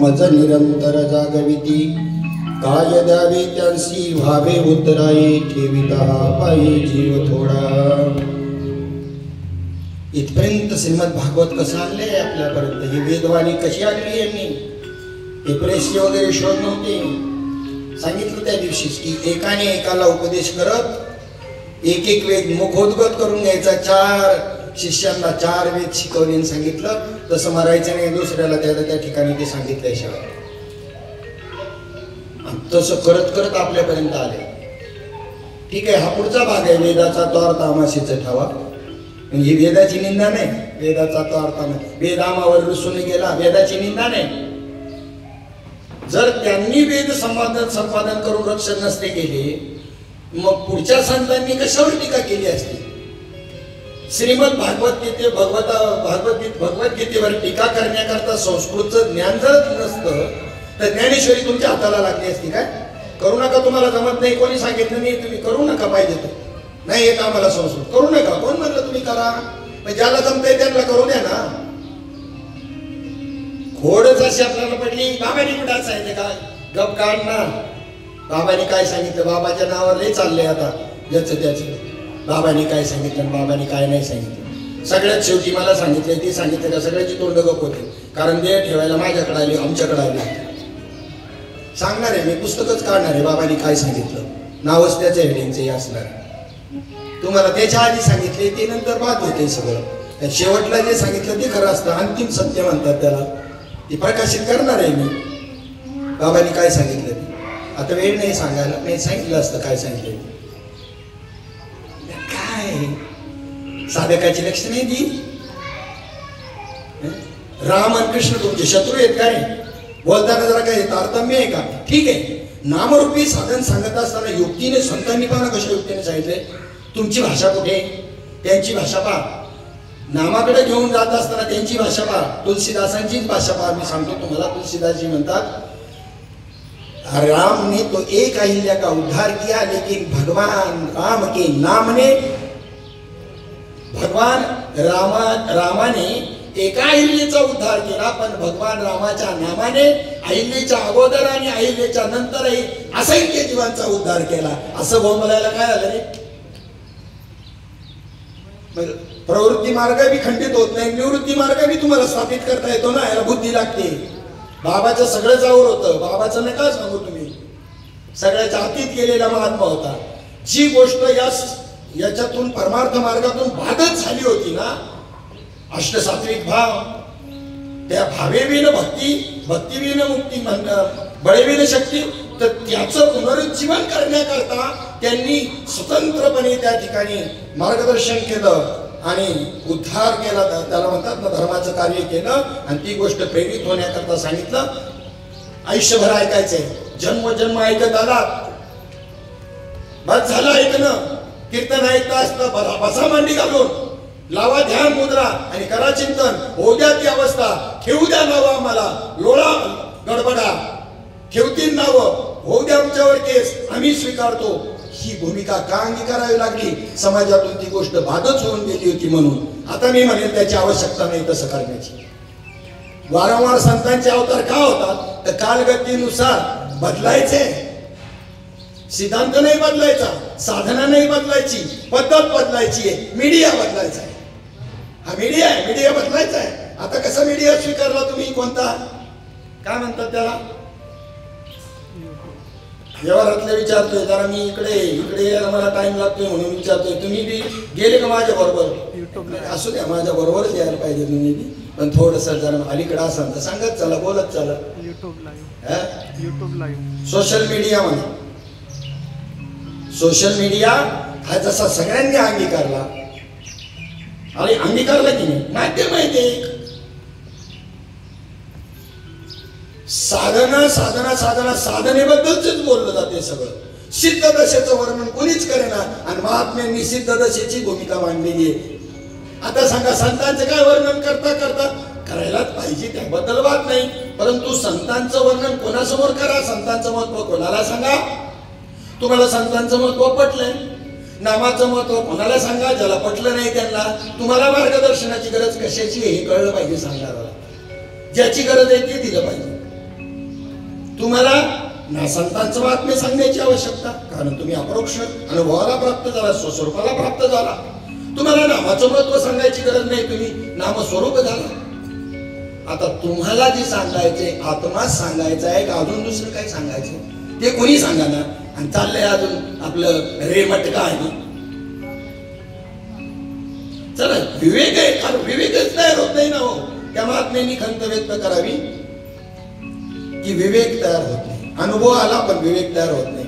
मज निरंतर जागविती. काय द्यावे त्यांसी व्हावे उतराये, ठेविता पायी जीव थोडा. इथपर्यंत श्रीमद भागवत कसं आणले आपल्यापर्यंत. ही वेदवाणी कशी आणली यांनी. हे प्रेस वगैरे शोध नव्हते. सांगितलं त्या दिवशीच की एकाने एकाला उपदेश करत एक एक वेद मुखोद्गत करून घ्यायचा. 4 शिष्यांना 4 वेद शिकवले आणि सांगितलं. तसं मरायचं नाही दुसऱ्याला, त्या ठिकाणी ते सांगितल्याशिवाय. तसं करत करत आपल्यापर्यंत आले. ठीक आहे, हा पुढचा भाग आहे. वेदाचा तो अर्थ आमाशीचा ठावा. ही वेदाची निंदा नाही. वेदाचा तो अर्थ वेदामावर रुसून गेला, वेदाची निंदा नाही. जर त्यांनी वेद संपादन करून रक्षण नसते केले, मग पुढच्या संतांनी कशावर टीका केली असती. श्रीमद भागवद्गीते भगवद्गीतेवर टीका करण्याकरता संस्कृतचं ज्ञान जर नसतं तर ज्ञानेश्वरी तुमच्या हाताला लागली असती काय. करू नका, तुम्हाला जमत नाही, कोणी सांगितलं नाही, तुम्ही करू नका, पाहिजे तर नाही येत आम्हाला संस्कृत, करू नका. कोण म्हणलं तुम्ही करा. ज्याला जमतंय त्यांना करू द्या ना. खोडच अशी आपल्याला पडली. बाबांनी कुठं सांगितलं का, गप काढ ना. बाबांनी काय सांगितलं, बाबाच्या नावावर लय चाललंय आता ज्याचं त्याचं. बाबांनी काय सांगितलं, बाबांनी काय नाही सांगितलं. सगळ्यात शेवटी मला सांगितलं, ते सांगितलं का सगळ्याची तोंड गप होते. कारण देह ठेवायला माझ्याकडे आली, आमच्याकडे आली. सांगणार आहे मी, पुस्तकच काढणार आहे. बाबांनी काय सांगितलं, नावच त्याचं हेडिंगचे असणार. तुम्हाला त्याच्या आधी सांगितले ते नंतर बात होते सगळं. शेवटला जे सांगितलं ते खरं असतं. अंतिम सत्य म्हणतात त्याला. ती प्रकाशित करणार आहे मी. बाबांनी काय सांगितलं ते आता वेळ नाही सांगायला. नाही सांगितलं असतं काय सांगितलं. काय साधकाची लक्षणे ती. राम आणि कृष्ण तुमचे शत्रू आहेत काय. बोलताना जरा काय तारतम्य आहे का. ठीक आहे, नामरूपी साधन सांगत असताना युक्तीने संतांनी पाहा कशा युक्तीने सांगितले. तुमची भाषा कुठे, त्यांची भाषा पहा. नामाकडे घेऊन जात असताना त्यांची भाषा पहा. तुलसीदासांचीच भाषा पहा. मी सांगतो तुम्हाला, तुलसीदासजी म्हणतात राम ने तो एक अहिल्या का उद्धार किया, लेकिन भगवान राम के नाम ने भगवान रामाने एका अहिल्याचा उद्धार केला, पण भगवान रामाच्या नामाने अहिल्याच्या अगोदर आणि अहिल्याच्या नंतरही असंख्य जीवांचा उद्धार केला. असं बोलायला काय आलं रे? प्रवृत्ती मार्ग बी खंडित होत नाही, निवृत्ती मार्ग बी तुम्हाला स्थापित करता येतो ना. याला बुद्धी लागते. बाबाचं सगळं जाऊर होतं. बाबाचं नका सांगू तुम्ही, सगळ्याच्या हातीत गेलेला महात्मा होता. जी गोष्ट याच्यातून परमार्थ मार्गातून बाधच झाली होती ना, अष्टसात्विक भाव, त्या भावेविन भक्ती, भक्तीविन मुक्ती, बळेविन शक्ती, तर त्याचं पुनरुज्जीवन करण्याकरता त्यांनी स्वतंत्रपणे त्या ठिकाणी मार्गदर्शन केलं आणि उद्धार केला. त्याला म्हणतात ना, धर्माचं कार्य केलं. आणि ती गोष्ट प्रेरित होण्याकरता सांगितलं. आयुष्यभर ऐकायचंय, जन्म ऐकत आला, बस झालं ऐकणं. कीर्तन ऐकता असतं, बसा मांडी घालून, लावा ध्यान मुद्रा आणि करा चिंतन. होऊ द्या ती अवस्था, ठेवू द्या नाव आम्हाला, लोळा गडबडा, ठेवतील नाव, होऊ द्या आमच्यावर केस, आम्ही स्वीकारतो. ही भूमिका का अंगीकारावी लागली? समाजातून ती गोष्ट बाधच होऊन गेली होती म्हणून. आता मी म्हणेन त्याची आवश्यकता नाही तसं करण्याची. वारंवार संतांचे अवतार का होतात? तर कालगतीनुसार बदलायचे. सिद्धांत नाही बदलायचा, साधना नाही बदलायची, पद्धत बदलायची आहे, मीडिया बदलायचा आहे. हा मीडिया आहे, मीडिया बदलायचा आहे. आता कसा मीडिया स्वीकारला तुम्ही? कोणता? काय म्हणतात त्याला? व्यवहारातले विचारतोय. जरा मी इकडे यायला मला टाइम लागतोय म्हणून विचारतोय. तुम्ही बी गेले का माझ्या बरोबर? असू द्या, माझ्या बरोबरच यायला पाहिजे तुम्ही बी, पण थोडस जरा अलीकडे असाल तर सांगत चला, बोलत चला. युट्यूब लाईव्ह, सोशल मीडिया म्हणा. सोशल मीडिया हा जसा सगळ्यांनी अंगीकारला, अरे अंगीकारला की नाही, माध्यम आहे ते. साधनेबद्दलच बोललं जाते सगळं. सिद्ध दशेचं वर्णन कोणीच करेना आणि महात्म्यांनी सिद्ध दशेची भूमिका मांडलेली आहे. आता सांगा, संतांचं काय वर्णन करता करायलाच पाहिजे, त्याबद्दल वाद नाही, परंतु संतांचं वर्णन कोणासमोर करा? संतांचं महत्व कोणाला सांगा? तुम्हाला संतांचं महत्व पटलंय, नामाचं महत्व कोणाला सांगा? ज्याला पटलं नाही त्यांना. तुम्हाला मार्गदर्शनाची गरज कशाची हे कळलं पाहिजे सांगणारा. ज्याची गरज आहे ते दिलं पाहिजे. तुम्हाला ना संतांचं महात्म्य सांगण्याची आवश्यकता, कारण तुम्ही अपरोक्ष अनुभवाला प्राप्त झाला, स्वस्वरूपाला प्राप्त झाला. तुम्हाला नामाचं महत्व सांगायची गरज नाही, तुम्ही नामस्वरूप झाला. आता तुम्हाला जे सांगायचे आत्माच सांगायचा आहे का अजून दुसरं काही सांगायचं? ते कोणी सांगा ना. आणि चाललंय अजून आपलं रेमटका आहे. चला, विवेक आहे, कारण विवेकच तयार होत नाही ना. हो, त्या महात्म्यांनी खंत व्यक्त करावी की विवेक तयार होत नाही. अनुभव आला पण विवेक तयार होत नाही.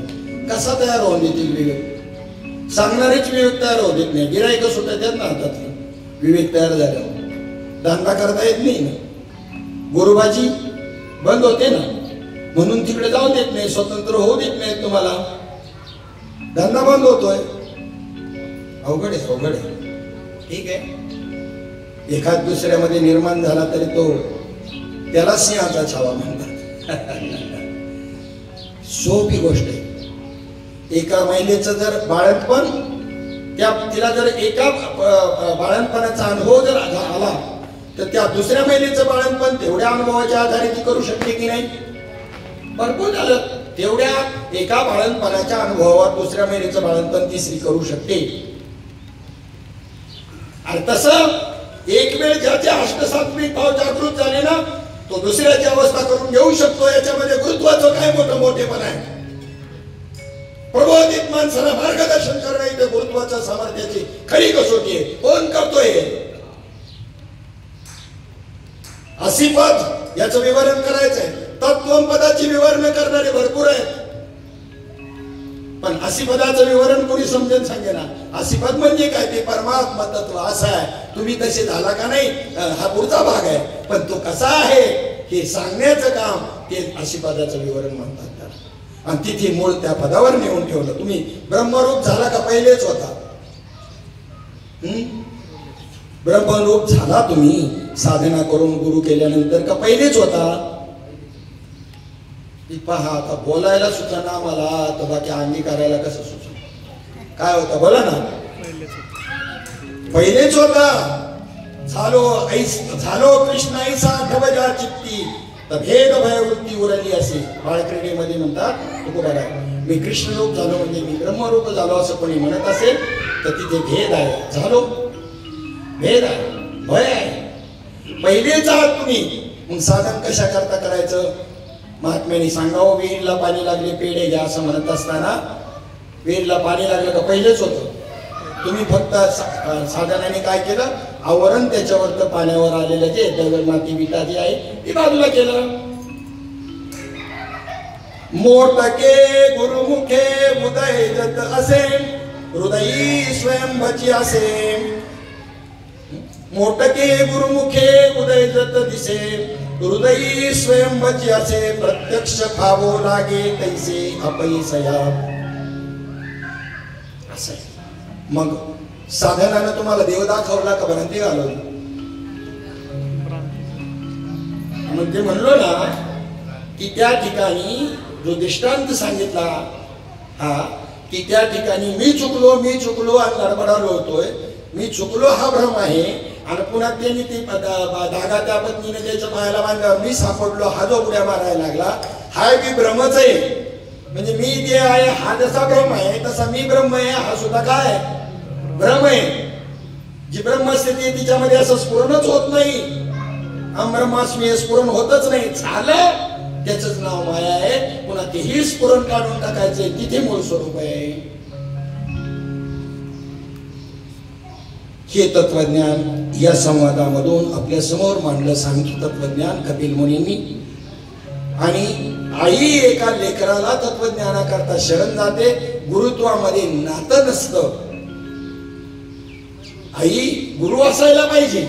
कसा तयार होऊन देतील विवेक? सांगणारेच विवेक तयार होत देत नाही. गिराईक सुटत येत ना हातातली. विवेक तयार झाल्यावर धंदा करता येत नाही ना. गुरुबाजी बंद होते ना, म्हणून तिकडे जाऊ देत नाही, स्वतंत्र होऊ देत नाही तुम्हाला. धंदा बंद होतोय. अवघड आहे. ठीक आहे, एखाद दुसऱ्यामध्ये निर्माण झाला तरी तो त्याला सिंहाचा छावा म्हणतात. सोपी गोष्ट आहे. एका महिलेचं जर बाळंतपण, तिला जर एका बाळंतपणाचा अनुभव जर आला तर त्या दुसऱ्या महिलेचं बाळंतपण तेवढ्या अनुभवाच्या आधारे ती करू शकते की नाही? भरपूर झालं. तेवढ्या एका बाळंतपणाच्या अनुभवावर दुसऱ्या महिलेचं बाळंतपण तिसरी करू शकते. आणि तसं एक वेळ ज्याचे अष्टसात्विक भाव जागृत झाले ना, तो दुसऱ्याची अवस्था करून घेऊ शकतो. याच्यामध्ये गुरुत्वाचं काय मोठेपण आहे? प्रबोधित माणसाला मार्गदर्शन करणं इथे गुरुत्वाच्या सामर्थ्याची खरी कसोटी आहे. कोण करतोय? असिपद याचं विवरण करायचंय. तत्वपदाची विवरण करणारे भरपूर आहेत, पण असिपदाचं विवरण कोणी समजून सांगेना. असिपद म्हणजे काय? ते परमात्मा तत्व असं आहे. तुम्ही तसे झाला का नाही हा पुढचा भाग आहे, पण तो कसा आहे हे सांगण्याचं काम ते असिपदाचं विवरण म्हणतात त्याला. आणि तिथे मूळ त्या पदावर नेऊन ठेवलं. तुम्ही ब्रह्मरूप झाला का पहिलेच होता? ब्रह्मरूप झाला तुम्ही साधना करून गुरु केल्यानंतर का पहिलेच होता? पहा, आता बोलायला सुद्धा ना मला, तर बाकी अंगीकारायला कसं सुचत? काय होतं बोला ना. पहिलेच होता झालो कृष्ण ऐसा ढवजा चित्ती तर भेद भय वृत्ती उरली असे बाळक्रीडेमध्ये म्हणतात तुकोबारा मी कृष्ण रूप झालो म्हणजे मी ब्रह्मरूप झालो असं कोणी म्हणत असेल तर तिथे भेद आहे झालो भेद आहे भय आहे पहिलेच आहात तुम्ही मग साधन कशा करता करायचं महात्म्याने सांगावं विहिरीला पाणी लागले पेढे घ्या असं म्हणत असताना विहिरीला पाणी लागलं का पहिलेच होतं तुम्ही फक्त साधनाने काय केलं आवरण त्याच्यावर पाण्यावर आलेलं जे दगड माती विटा जी आहे ती बाजूला केलं मोटके गुरुमुखे उदय जत असे हृदयी स्वयंभची असे मोटके गुरुमुखे उदय जत दिसे हृदयी स्वयंभची असे प्रत्यक्ष भावो लागे तैसे अपैसया असे मग साधनानं तुम्हाला देव दाखवला का भ्रांती घालवली म्हणजे म्हणलो ना की त्या ठिकाणी जो दृष्टांत सांगितला हा की त्या ठिकाणी मी चुकलो आणि लडबडालो होतोय मी चुकलो हा भ्रम आहे आणि पुन्हा त्यांनी ती धागा त्या पत्नीने त्याच्या पायाला बांधल्यावर मी सापडलो हा जो उड्या मारायला लागला हा बी भ्रमच आहे म्हणजे मी जे आहे हा जसा भ्रम आहे तसा मी ब्रह्म आहे हा सुद्धा काय भ्रम आहे जी ब्रह्मस्थिती आहे तिच्यामध्ये असं स्फुरणच होत नाही ब्रह्मास्मी स्फुरण होतच नाही झालं त्याच नाव माया आहे पुन्हा तेही स्फुरण काढून टाकायचंय तिथे मूळ स्वरूप आहे हे तत्वज्ञान या संवादामधून आपल्या समोर मांडलं सांख्य तत्वज्ञान कपिल मुनींनी आणि आई एका लेकराला तत्वज्ञानाकरता शरण जाते गुरुत्वामध्ये नातं नसतं आई गुरु असायला पाहिजे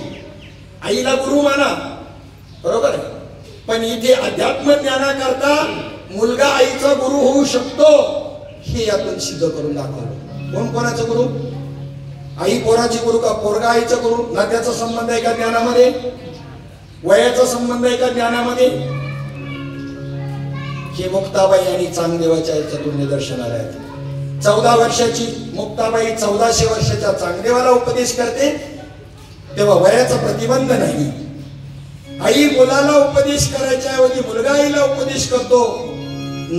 आईला गुरु माना बरोबर आहे पण इथे अध्यात्म ज्ञानाकरता मुलगा आईचा गुरु होऊ शकतो हे यातून सिद्ध करून दाखवलं कोण कोणाचा गुरु आई पोराची गुरु का पोरगा आईचा गुरु नात्याचा संबंध आहे का ज्ञानामध्ये वयाचा संबंध आहे का ज्ञानामध्ये हे मुक्ताबाई आणि चांगदेवाच्या याच्यातून निदर्शनाला आहेत 14 वर्षाची मुक्ताबाई 1400 वर्षाच्या चांगदेवाला उपदेश करते तेव्हा वयाचा प्रतिबंध नाही आई मुलाला उपदेश करायच्या ऐवजी मुलगा आईला उपदेश करतो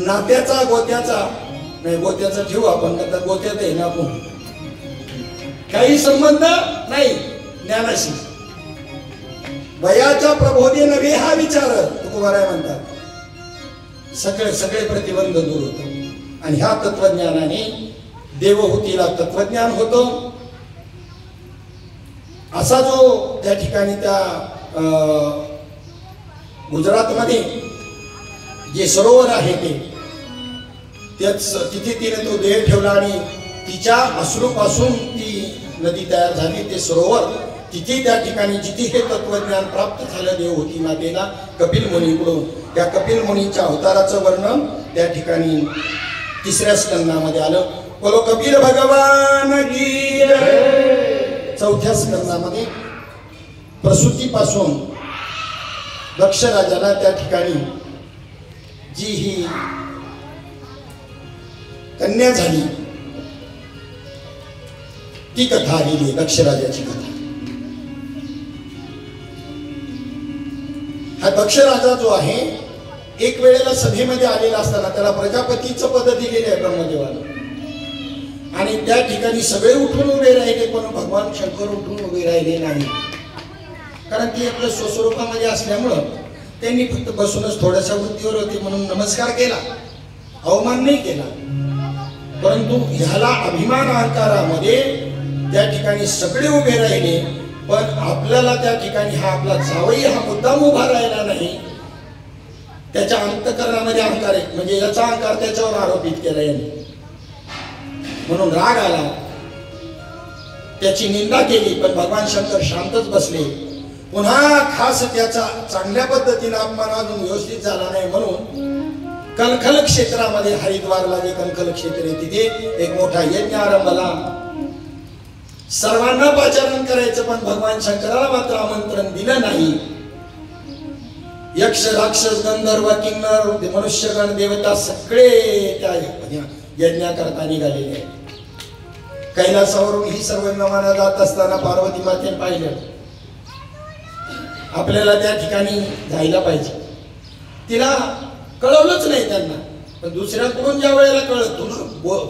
नात्याचा गोत्याचा नाही गोत्याचा ठेवू आपण का गोत्यात आहे ना आपण काही संबंध नाही ज्ञानाशी वयाच्या प्रबोधे नव्हे हा विचार तुकोबाराय म्हणतात सगळे प्रतिबंध दूर होतात आणि ह्या तत्वज्ञानाने देवहूतीला तत्वज्ञान होतं असा जो त्या ठिकाणी त्या गुजरातमध्ये जे सरोवर आहे तिथे तिने तो देह ठेवला आणि तिच्या अश्रूपासून ती नदी तयार झाली ते सरोवर तिथे त्या ठिकाणी जिथे हे तत्वज्ञान प्राप्त झालं देवहूती मातेला कपिल मुनीकडून त्या कपिल मुनीच्या अवताराचं वर्णन त्या ठिकाणी 3ऱ्या स्कंदामध्ये आलं बोलो कपिल भगवान की जय 4थ्या स्कंदामध्ये प्रसूतीपासून दक्ष राजाला त्या ठिकाणी जी ही कन्या झाली ती कथा आलेली दक्ष राजाची कथा हा दक्ष राजा जो आहे एक वेळेला सभेमध्ये आलेला असताना त्याला प्रजापतीचं पद दिलेलं आहे ब्रह्मदेवानं आणि त्या ठिकाणी सगळे उठून उभे राहिले पण भगवान शंकर उठून उभे राहिले नाही कारण ती आपल्या स्वस्वरूपामध्ये असल्यामुळं त्यांनी फक्त बसूनच थोड्याशा वृत्तीवर होती म्हणून नमस्कार केला अवमान नाही केला परंतु ह्याला अभिमान अहंकारामध्ये त्या ठिकाणी सगळे उभे राहिले पण आपल्याला त्या ठिकाणी हा आपला जावई हा मुद्दाम उभा राहिला नाही त्याच्या अंतःकरणामध्ये अहंकार आहे म्हणजे याचा अहंकार त्याच्यावर आरोपित केला यांनी म्हणून राग आला त्याची निंदा केली पण भगवान शंकर शांतच बसले पुन्हा खास त्याचा चांगल्या पद्धतीने अपमान अजून व्यवस्थित झाला नाही म्हणून कणखल क्षेत्रामध्ये हरिद्वारला जे कणखल क्षेत्र आहे तिथे एक मोठा यज्ञ आरंभला सर्वांना पाचारण करायचं पण भगवान शंकराला मात्र आमंत्रण दिलं नाही यक्ष राक्षस गंधर्व किन्नर मनुष्यगण देवता सगळे त्या यज्ञाकरता निघालेले आहेत कैलासावरून ही सर्व विमानं जात असताना पार्वती मातेने पाहिलं. आपल्याला त्या ठिकाणी जायला पाहिजे. तिला कळवलंच नाही त्यांना. पण दुसऱ्याकडून ज्या वेळेला कळत,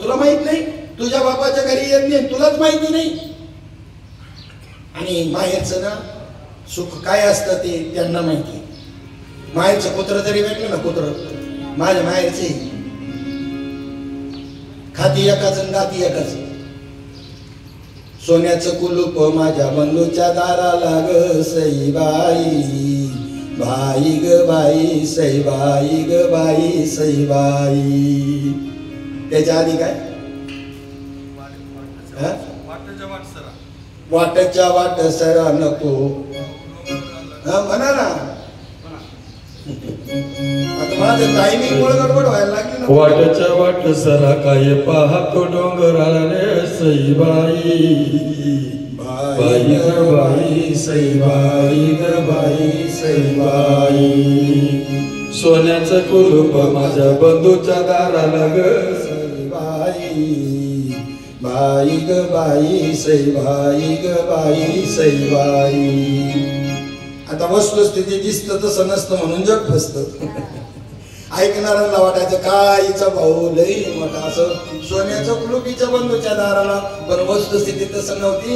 तुला माहित नाही, तुझ्या बापाच्या घरी येत नाही, तुलाच माहिती नाही. आणि माहेरचं ना सुख काय असतं ते त्यांना माहिती. माहेरचं कुत्र जरी भेटलं ना, कुत्र माझ्या माहेरचे खाती एकाच गाती एकाच. सोन्याचं कुलूप माझ्या बंधूच्या दाराला ग सईबाई, बाई ग बाई सईबाई ग बाई सईबाई. त्याच्या आधी काय? वाटच्या वाट सरा नको. म्हणा ना. आता माझं टायमिंग मुळे गडबड व्हायला लागली ना. वाटच्या वाट सरा काय पाहतो डोंगराने सईबाई, बाई ग बाई सईबाई ग बाई सईबाई. सोन्याचं कुलूप माझ्या बंधूच्या दाराला ग सईबाई, बाई ग बाई सईबाई ग बाई सईबाई. आता वस्तुस्थिती दिसतं तसं नसतं म्हणून जग फसतं. ऐकणाऱ्यांना वाटायचं काय हिचा भाऊ लई मोठा, असं सोन्याचं कुलुपीच्या बंधूच्या दाराला. पण वस्तुस्थिती तसं नव्हती.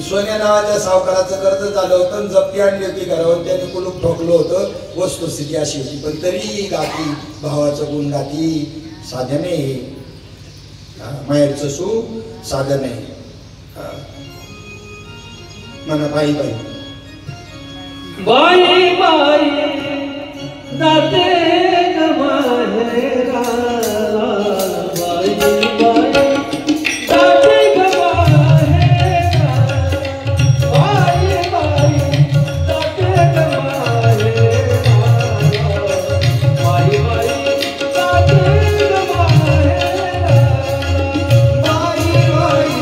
सोन्या नावाच्या सावकाराचं कर्ज झालं होतं, जप्ती आणली होती घरावर, त्याने कुलूप ठोकलं होतं. वस्तुस्थिती अशी होती. पण तरीही गाती, भावाचं गुण गाती. साधं नाही, माहेरचं सुख साधं नाही. म्हणा बाई बाई बाई बाई जाते ग माहेरा, बाई बाई जाते ग माहेरा, बाई बाई जाते ग माहेरा, बाई बाई जाते ग माहेरा, बाई बाई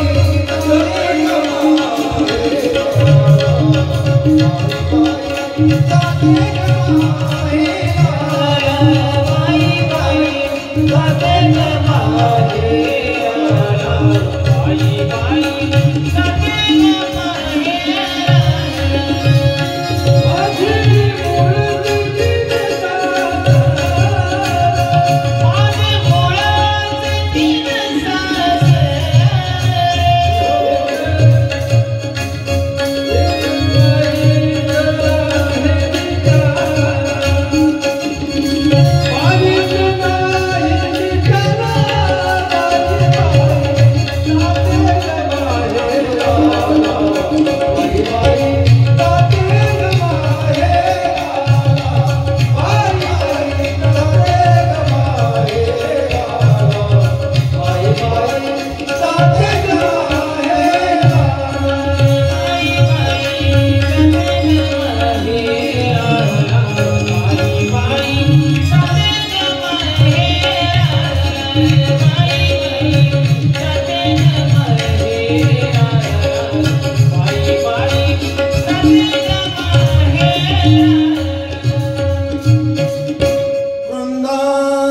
जाते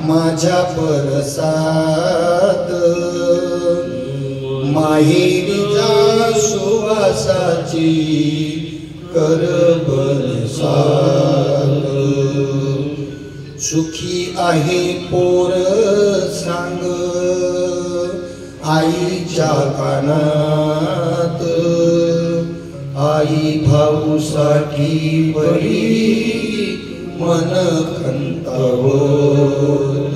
माझ्या परसात माहेरीच्या सुवासाची कर बरसात. सुखी आहे पोर सांग आईच्या कानात, आई भाऊसाठी बरी मन खंत होत.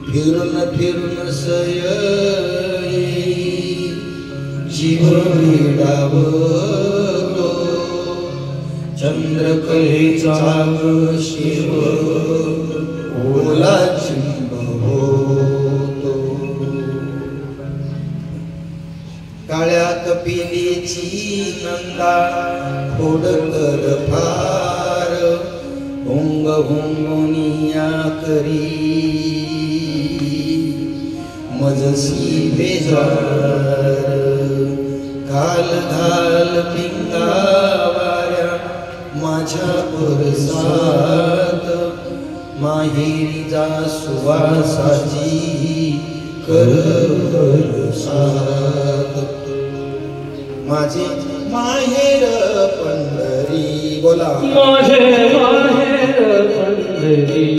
फिरून फिरून सयई जीव विडावतो, चंद्रकलेचा शिव ओला चिंब होतो. काळ्यात पिलीची नंदा खोडकर फार, हुंग हुंग अंगोनिया करी मजसी बेजार घाल घाल पिंगावाऱ्या माझ्या पुरसात माहेरी जा सुवासाची कर साथ माझे माहेर पंढरी बोला माझे माहेर पंढरी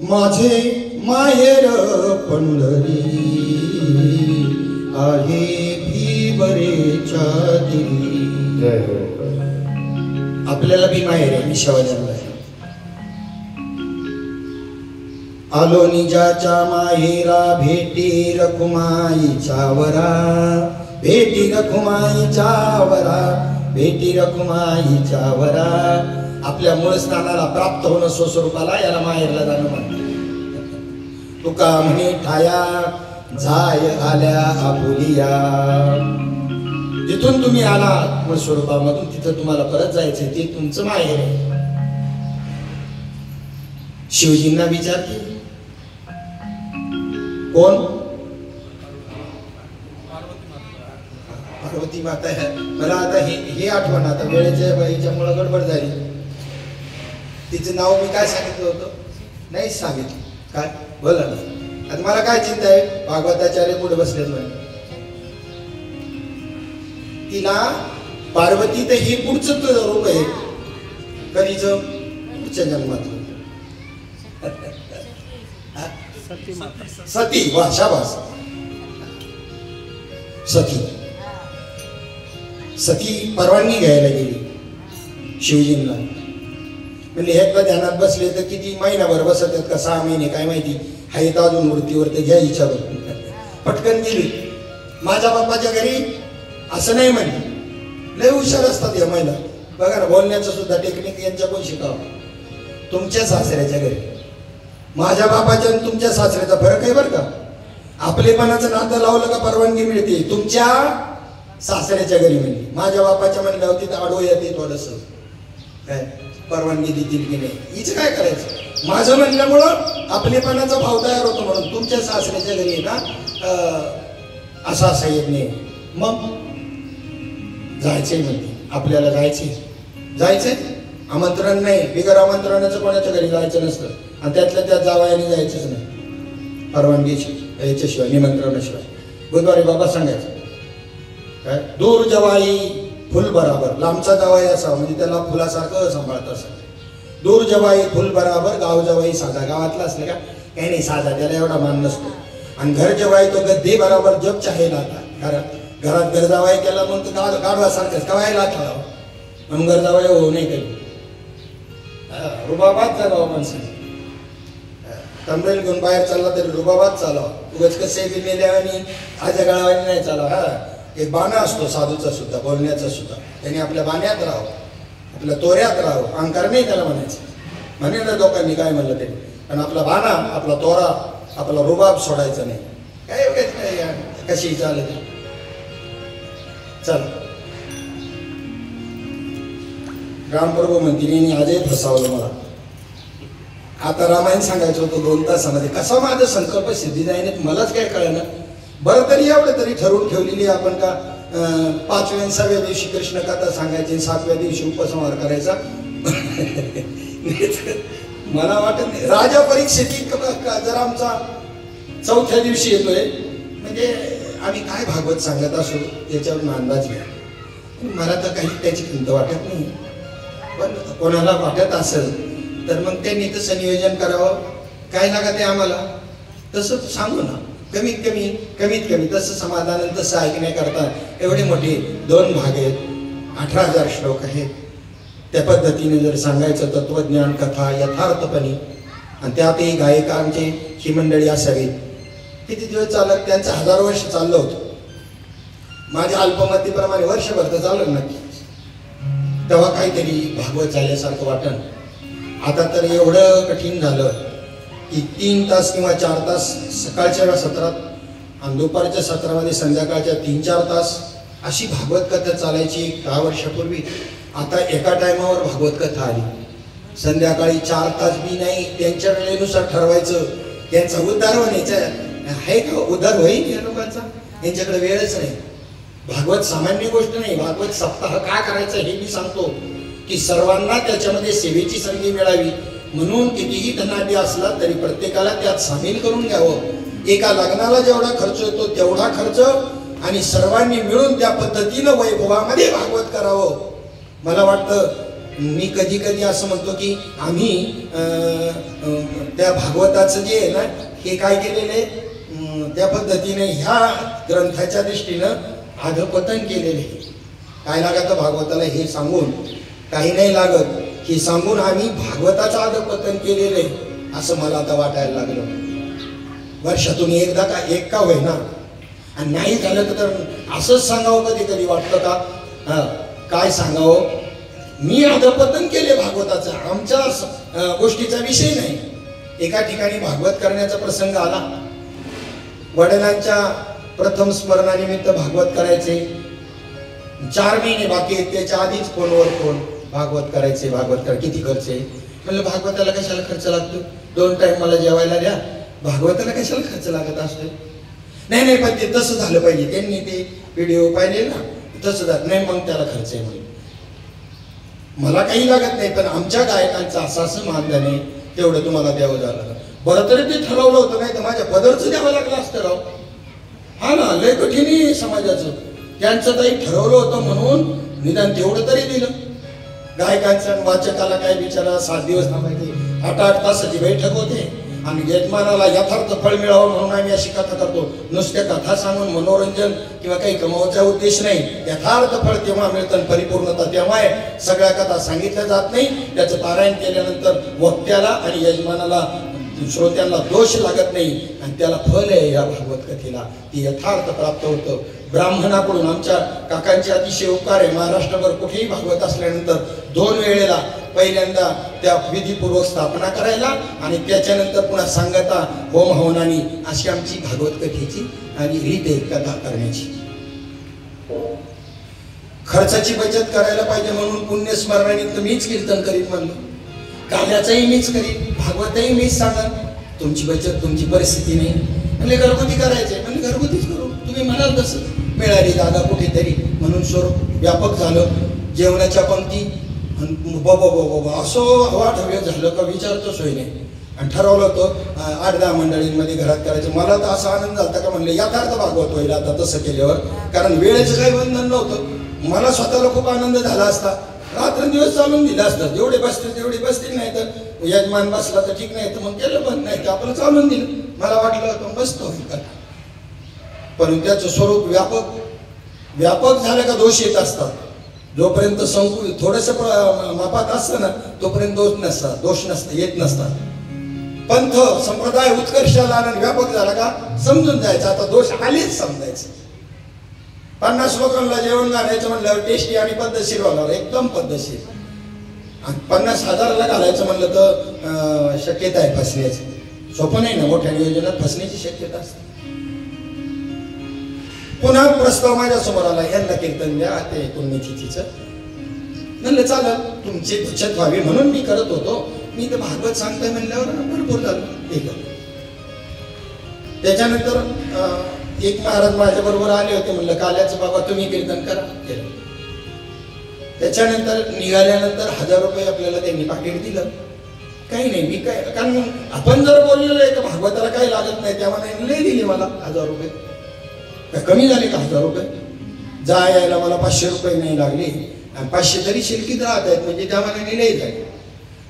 माझे माहेर पंढरी आहे भीवरेच्या दिली. आपल्याला बी माहेर आहे. मी शिवाजीला आलो निजाच्या माहेरा भेटी रखुमाईच्या वरा भेटी रखुमाईच्या वरा भेटी रखुमाईच्या वरा. आपल्या मूळ स्थानाला प्राप्त होणं स्वस्वरूपाला याला माहेरला जाणं म्हणतात. तुका म्हणे ठाया जाय आल्या आपुलिया. जिथून तुम्ही आला मूळ स्वरूपामधून तिथं तुम्हाला परत जायचंय ते तुमचं माहेर आहे. शिवजींना विचारते कोण? पार्वती माता आहे. मला आता हे आठवण आता वेळेच्या बाईच्यामुळे गडबड झाली. तिचं नाव मी काय सांगितलं होतं? नाही सांगितलं. काय बोला ना. आता मला काय चिंता आहे? भागवताचार्य पुढे बसलेच नाही. तिला पार्वती तर हे पुढचं रूप आहे. कधीचं? पुढच्या जन्मात सती. वा शाबास. सती सती परवानगी घ्यायला गेली शिवजींना. म्हणजे एकदा ध्यानात बसले तर किती महिनाभर बसत आहेत का 6 महिने काय माहिती. हाय तर अजून मूर्तीवर ते घ्या विचारून पटकन गेली. माझ्या बाप्पाच्या घरी असं नाही म्हणली. लय हुशार असतात या महिला. बघा ना बोलण्याचं सुद्धा टेक्निक यांच्याकडून शिकावं. तुमच्या सासऱ्याच्या घरी माझ्या बापाच्या आणि तुमच्या सासऱ्याचा फरक आहे बरं का. आपलेपणाचं नातं लावलं का परवानगी मिळते. तुमच्या सासऱ्याच्या घरी म्हणली. माझ्या बापाच्या म्हणल्यावर तिथं आडवं येते थोडस काय परवानगी देतील की नाही. हिचं काय करायचं. माझं म्हणल्यामुळं आपलेपणाचा भाव तयार होतो. म्हणून तुमच्या सासऱ्याच्या घरी ना असा असा येत नाही. मग जायचंय म्हणते. आपल्याला जायचंय आमंत्रण नाही. बिगर आमंत्रणाचं कोणाच्या घरी जायचं नसतं. आणि त्यातल्या त्यात जावयाने जायचंच नाही परवानगी याच्याशिवाय निमंत्रणाशिवाय. बुधवारी बाबा सांगायचं काय दूर जवाई फुल बराबर. लांबचा जवाई असावा म्हणजे त्याला फुलासारखं सांभाळत असावं. दूर जवाई फुल बराबर गाव जवाई साधा. गावातला असले का काही नाही साधा त्याला एवढा मान नसतो. आणि घर जवाई तो गद्दी बराबर जप चाहे लाता. घरात घर जावाई केला म्हणून तो गाढवासारखंच कवाय लाथा म्हणून घर जावाई होऊ नाही काही. रुबाबात चालावा माणसाने. तंबरेल घेऊन बाहेर चालला तरी रुबाबात चालावा. उगाच कसे बी मेल्या आणि आजच्या गाळावानी नाही चालावा. एक बाणा असतो साधूचा सुद्धा बोलण्याचा सुद्धा. त्याने आपल्या बाण्यात राहावं आपल्या तोऱ्यात राहावं. अहंकार नाही त्याला म्हणायचं. म्हणे ना लोकांनी काय म्हणलं ते पण आपला बाणा, आपला तोरा, आपला रुबाब सोडायचा नाही. काय एवढेच नाही यार, कशी चालत. चल रामप्रभू म्हणतील आजही फसावलं मला. आता रामायण सांगायचं होतं 2 तासामध्ये, कसा माझा संकल्प सिद्धी जाईन मलाच काय कळलं. बरं तरी एवढं तरी ठरवून ठेवलेली आपण का 5व्या आणि 6व्या दिवशी कृष्ण कथा सांगायची, 7व्या दिवशी उपसंहार करायचा. मला वाटत नाही राजा परीक्षेची जर आमचा 4थ्या दिवशी येतोय म्हणजे आम्ही काय भागवत सांगत असो याच्यावर अंदाज घ्या. मला तर काही त्याची खंत वाटत नाही, पण कोणाला वाटत असेल तर मग त्यांनी तसं नियोजन करावं. काय लागत आहे आम्हाला तसं सांगू ना. कमीत कमी तसं समाधान तसं ऐकण्याकरता एवढे मोठे 2 भाग आहेत, 18,000 श्लोक आहेत. त्या पद्धतीने जर सांगायचं तत्वज्ञान कथा यथार्थपणे, आणि त्यातही गायकांची ही मंडळी असावी. किती दिवस चालत त्यांचं 1000 वर्ष चाललं होतं. माझ्या अल्पमतीप्रमाणे वर्षभर तर चाललं नक्की. तेव्हा काहीतरी भागवत झाल्यासारखं वाटण. आता तर एवढं कठीण झालं की 3 तास किंवा 4 तास सकाळच्या सत्रात आणि दुपारच्या सत्रामध्ये संध्याकाळच्या 3-4 तास अशी भागवत कथा चालायची 10 वर्षापूर्वी. आता एका टायमावर भागवत कथा आली. संध्याकाळी 4 तास बी नाही, त्यांच्या वेळेनुसार ठरवायचं. त्यांचा उद्धार होण्याचा आहे का? उद्धार होईल या लोकांचा? यांच्याकडे वेळच नाही. भागवत सामान्य गोष्ट नाही. भागवत सप्ताह का करायचं हे मी सांगतो की सर्वांना त्याच्यामध्ये सेवेची संधी मिळावी म्हणून कितीही धनाढ्य असला तरी प्रत्येकाला त्यात सामील करून घ्यावं. एका लग्नाला जेवढा खर्च येतो तेवढा खर्च आणि सर्वांनी मिळून त्या पद्धतीनं वैभवामध्ये भागवत करावं. मला वाटतं मी कधी असं म्हणतो की आम्ही त्या भागवताचं जे आहे ना हे काय केलेलं आहे त्या पद्धतीने ह्या ग्रंथाच्या दृष्टीनं अधपतन केलेले आहे. काय लागतं भागवताला हे सांगून काही नाही लागत, हे सांगून आम्ही भागवताचं अधपतन केलेलं आहे असं मला आता वाटायला लागलं. वर्षातून एकदा का होईना, आणि नाही झालं तर असंच सांगावं कधी वाटतं का काय सांगावं. मी अधपतन केले भागवताचं, आमच्या गोष्टीचा विषय नाही. एका ठिकाणी भागवत करण्याचा प्रसंग आला. वडिलांच्या प्रथम स्मरणानिमित्त भागवत करायचे. 4 महिने बाकी आहेत, त्याच्या आधीच फोनवर फोन भागवत करायचे. किती खर्च आहे म्हणलं. भागवताला कशाला खर्च लागतो? 2 टाइम मला जेवायला द्या, भागवताला कशाला खर्च लागत असतो? नाही पण ते तसं झालं पाहिजे. त्यांनी ते व्हिडिओ पाहिले ना, तसं झालं नाही मग त्याला खर्च आहे म्हणून. मला काही लागत नाही, पण आमच्या गायकांचं असं मानधन आहे तेवढं तुम्हाला द्यावं झालं. बरं तरी ते ठरवलं होतं, नाही तर माझ्या पदरचं द्यावं लागलं असतं राव. हा ना, लय कठीण समाजाचं. त्यांचं काही ठरवलं होतं म्हणून निदान तेवढं तरी दिलं. गायकांचं वाचकाला काय बिचारा 7 दिवस थांबायचे, 8-8 तासाची बैठक होते. आणि यजमानाला यथार्थ फळ मिळावं म्हणून आम्ही अशी कथा करतो. नुसत्या कथा सांगून मनोरंजन किंवा काही कमवायचा उद्देश नाही. यथार्थ फळ तेव्हा मिळतं, परिपूर्णता तेव्हा आहे. सगळ्या कथा सांगितल्या जात नाही. त्याचं पारायण केल्यानंतर वक्त्याला आणि यजमानाला श्रोत्यांना दोष लागत नाही आणि त्याला फल आहे. या भागवत कथेला ती यथार्थ प्राप्त होतं. ब्राह्मणाकडून आमच्या काकांचे अतिशय उपकार आहे. महाराष्ट्रभर कुठेही भागवत असल्यानंतर 2 वेळेला पहिल्यांदा त्या विधीपूर्वक स्थापना करायला आणि त्याच्यानंतर पुन्हा सांगता होम हवनानी अशी आमची भागवत कथेची आणि रीत आहे कथा करण्याची. खर्चाची बचत करायला पाहिजे म्हणून पुण्यस्मरणानिमित्त मीच कीर्तन करीत म्हणलं. गाण्याचंही मीच करीत, भागवतही मीच सांगा. तुमची बचत, तुमची परिस्थिती नाही म्हणजे घरगुती करायचे म्हणजे घरगुतीच करू. तुम्ही म्हणाल तसं मिळाली जागा कुठेतरी म्हणून स्वरूप व्यापक झालं. जेवणाच्या पंक्ती बाबा असं वाढव्य झालं का विचारतो सोय नाही. आणि ठरवलं होतं 8-10 मंडळींमध्ये घरात करायचं. मला तर असा आनंद झाला का म्हणलं यथार्थ भागवत होईल आता तसं केल्यावर, कारण वेळेचं काही बंधन नव्हतं. मला स्वतःला खूप आनंद झाला असता. रात्रंदिवस चालून दिलं असतं. जेवढे बसतील तेवढे बसतील, नाही तर यजमान बसला तर ठीक नाही तर मग केलं, पण नाही तर आपलं चालून दिलं. मला वाटलं होतं मस्त होईल का, पण त्याचं स्वरूप व्यापक झालं का दोष येत असतात. जोपर्यंत संकुल थोडंसं मापात असतं ना तोपर्यंत दोष नसतं येत नसतात. पंथ संप्रदाय उत्कर्षाला आणि व्यापक झाला का समजून जायचं आता दोष आलेच समजायचं. 50 लोकांना जेवण घालायचं म्हणल्यावर टेस्टी आणि पद्धतशीर होणार, एकदम पद्धतशीर. आणि 50,000ला घालायचं म्हणलं तर शक्यता आहे फसण्याची. सोपं नाही ना, मोठ्या नियोजनात फसण्याची शक्यता असते. पुन्हा प्रस्ताव माझ्या समोर आला, यांना कीर्तन द्या ते पुण्यतिथीचं. म्हणलं चालेल, तुमची बचत व्हावी म्हणून मी करत होतो. मी तर भागवत सांगतोय म्हणल्यावर भरपूर झालं ते केलं. त्याच्यानंतर एक महाराज माझ्या बरोबर आले होते. म्हणलं काल्याचं बाबा तुम्ही कीर्तन करा, केलं. त्याच्यानंतर निघाल्यानंतर 1000 रुपये आपल्याला त्यांनी पाकिट दिलं. काही नाही, मी काय, कारण आपण जर बोललेलो आहे तर भागवताला काही लागत नाही, त्यामुळे लय दिली मला 1000 रुपये. काय कमी झाले का 1000 रुपये? जा यायला मला 500 रुपये नाही लागले, आणि 500 तरी शिल्कीत राहत आहेत, म्हणजे त्यामुळे लय झाले.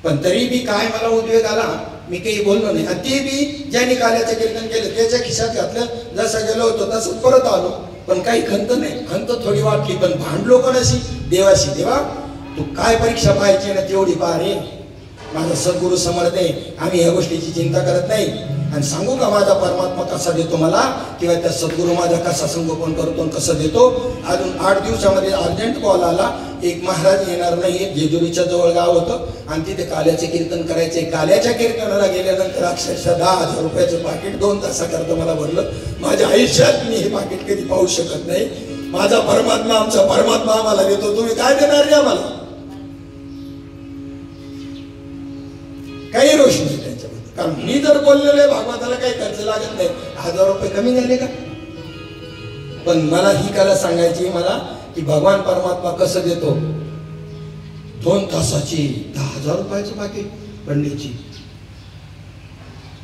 पण तरी बी काय मला उद्वेग आला, मी काही बोललो नाही. आणि ते बी ज्यांनी काल्याचं कीर्तन केलं त्याच्या खिशात घातलं, जसं गेलो होतो तसंच परत आलो. पण काही खंत नाही, खंत थोडी वाटली, पण भांडलो कोणाशी? देवाशी. देवा तू काय परीक्षा पाहायची ना तेवढी पहा रे. माझा सद्गुरू समर्थ आहे, आम्ही या गोष्टीची चिंता करत नाही. आणि सांगू का माझा परमात्मा कसा देतो मला, किंवा त्या सद्गुरू माझा कसा संगोपन करतो आणि कसं देतो. अजून 8 दिवसामध्ये अर्जंट कॉल आला, एक महाराज येणार नाही, जेजुरीच्या जवळ गाव होतं आणि तिथे काल्याचे कीर्तन करायचे. काल्याच्या कीर्तनाला गेल्यानंतर अक्षरशः 10,000 रुपयाचं पाकिट 2 तासाकरता मला भरलं. माझ्या आयुष्यात मी हे पाकिट कधी पाहू शकत नाही. माझा परमात्मा, आमचा परमात्मा आम्हाला देतो, तुम्ही काय देणार रे आम्हाला? काही रोष नाही त्यांच्याबद्दल, कारण मी जर बोललेलो आहे भागवताला काही खर्च लागत नाही. 1000 रुपये कमी झाले का? पण मला ही कला सांगायची मला, की भगवान परमात्मा कसं देतो. 2 तासाची 10,000 रुपयाचं पाकिट पंडितची.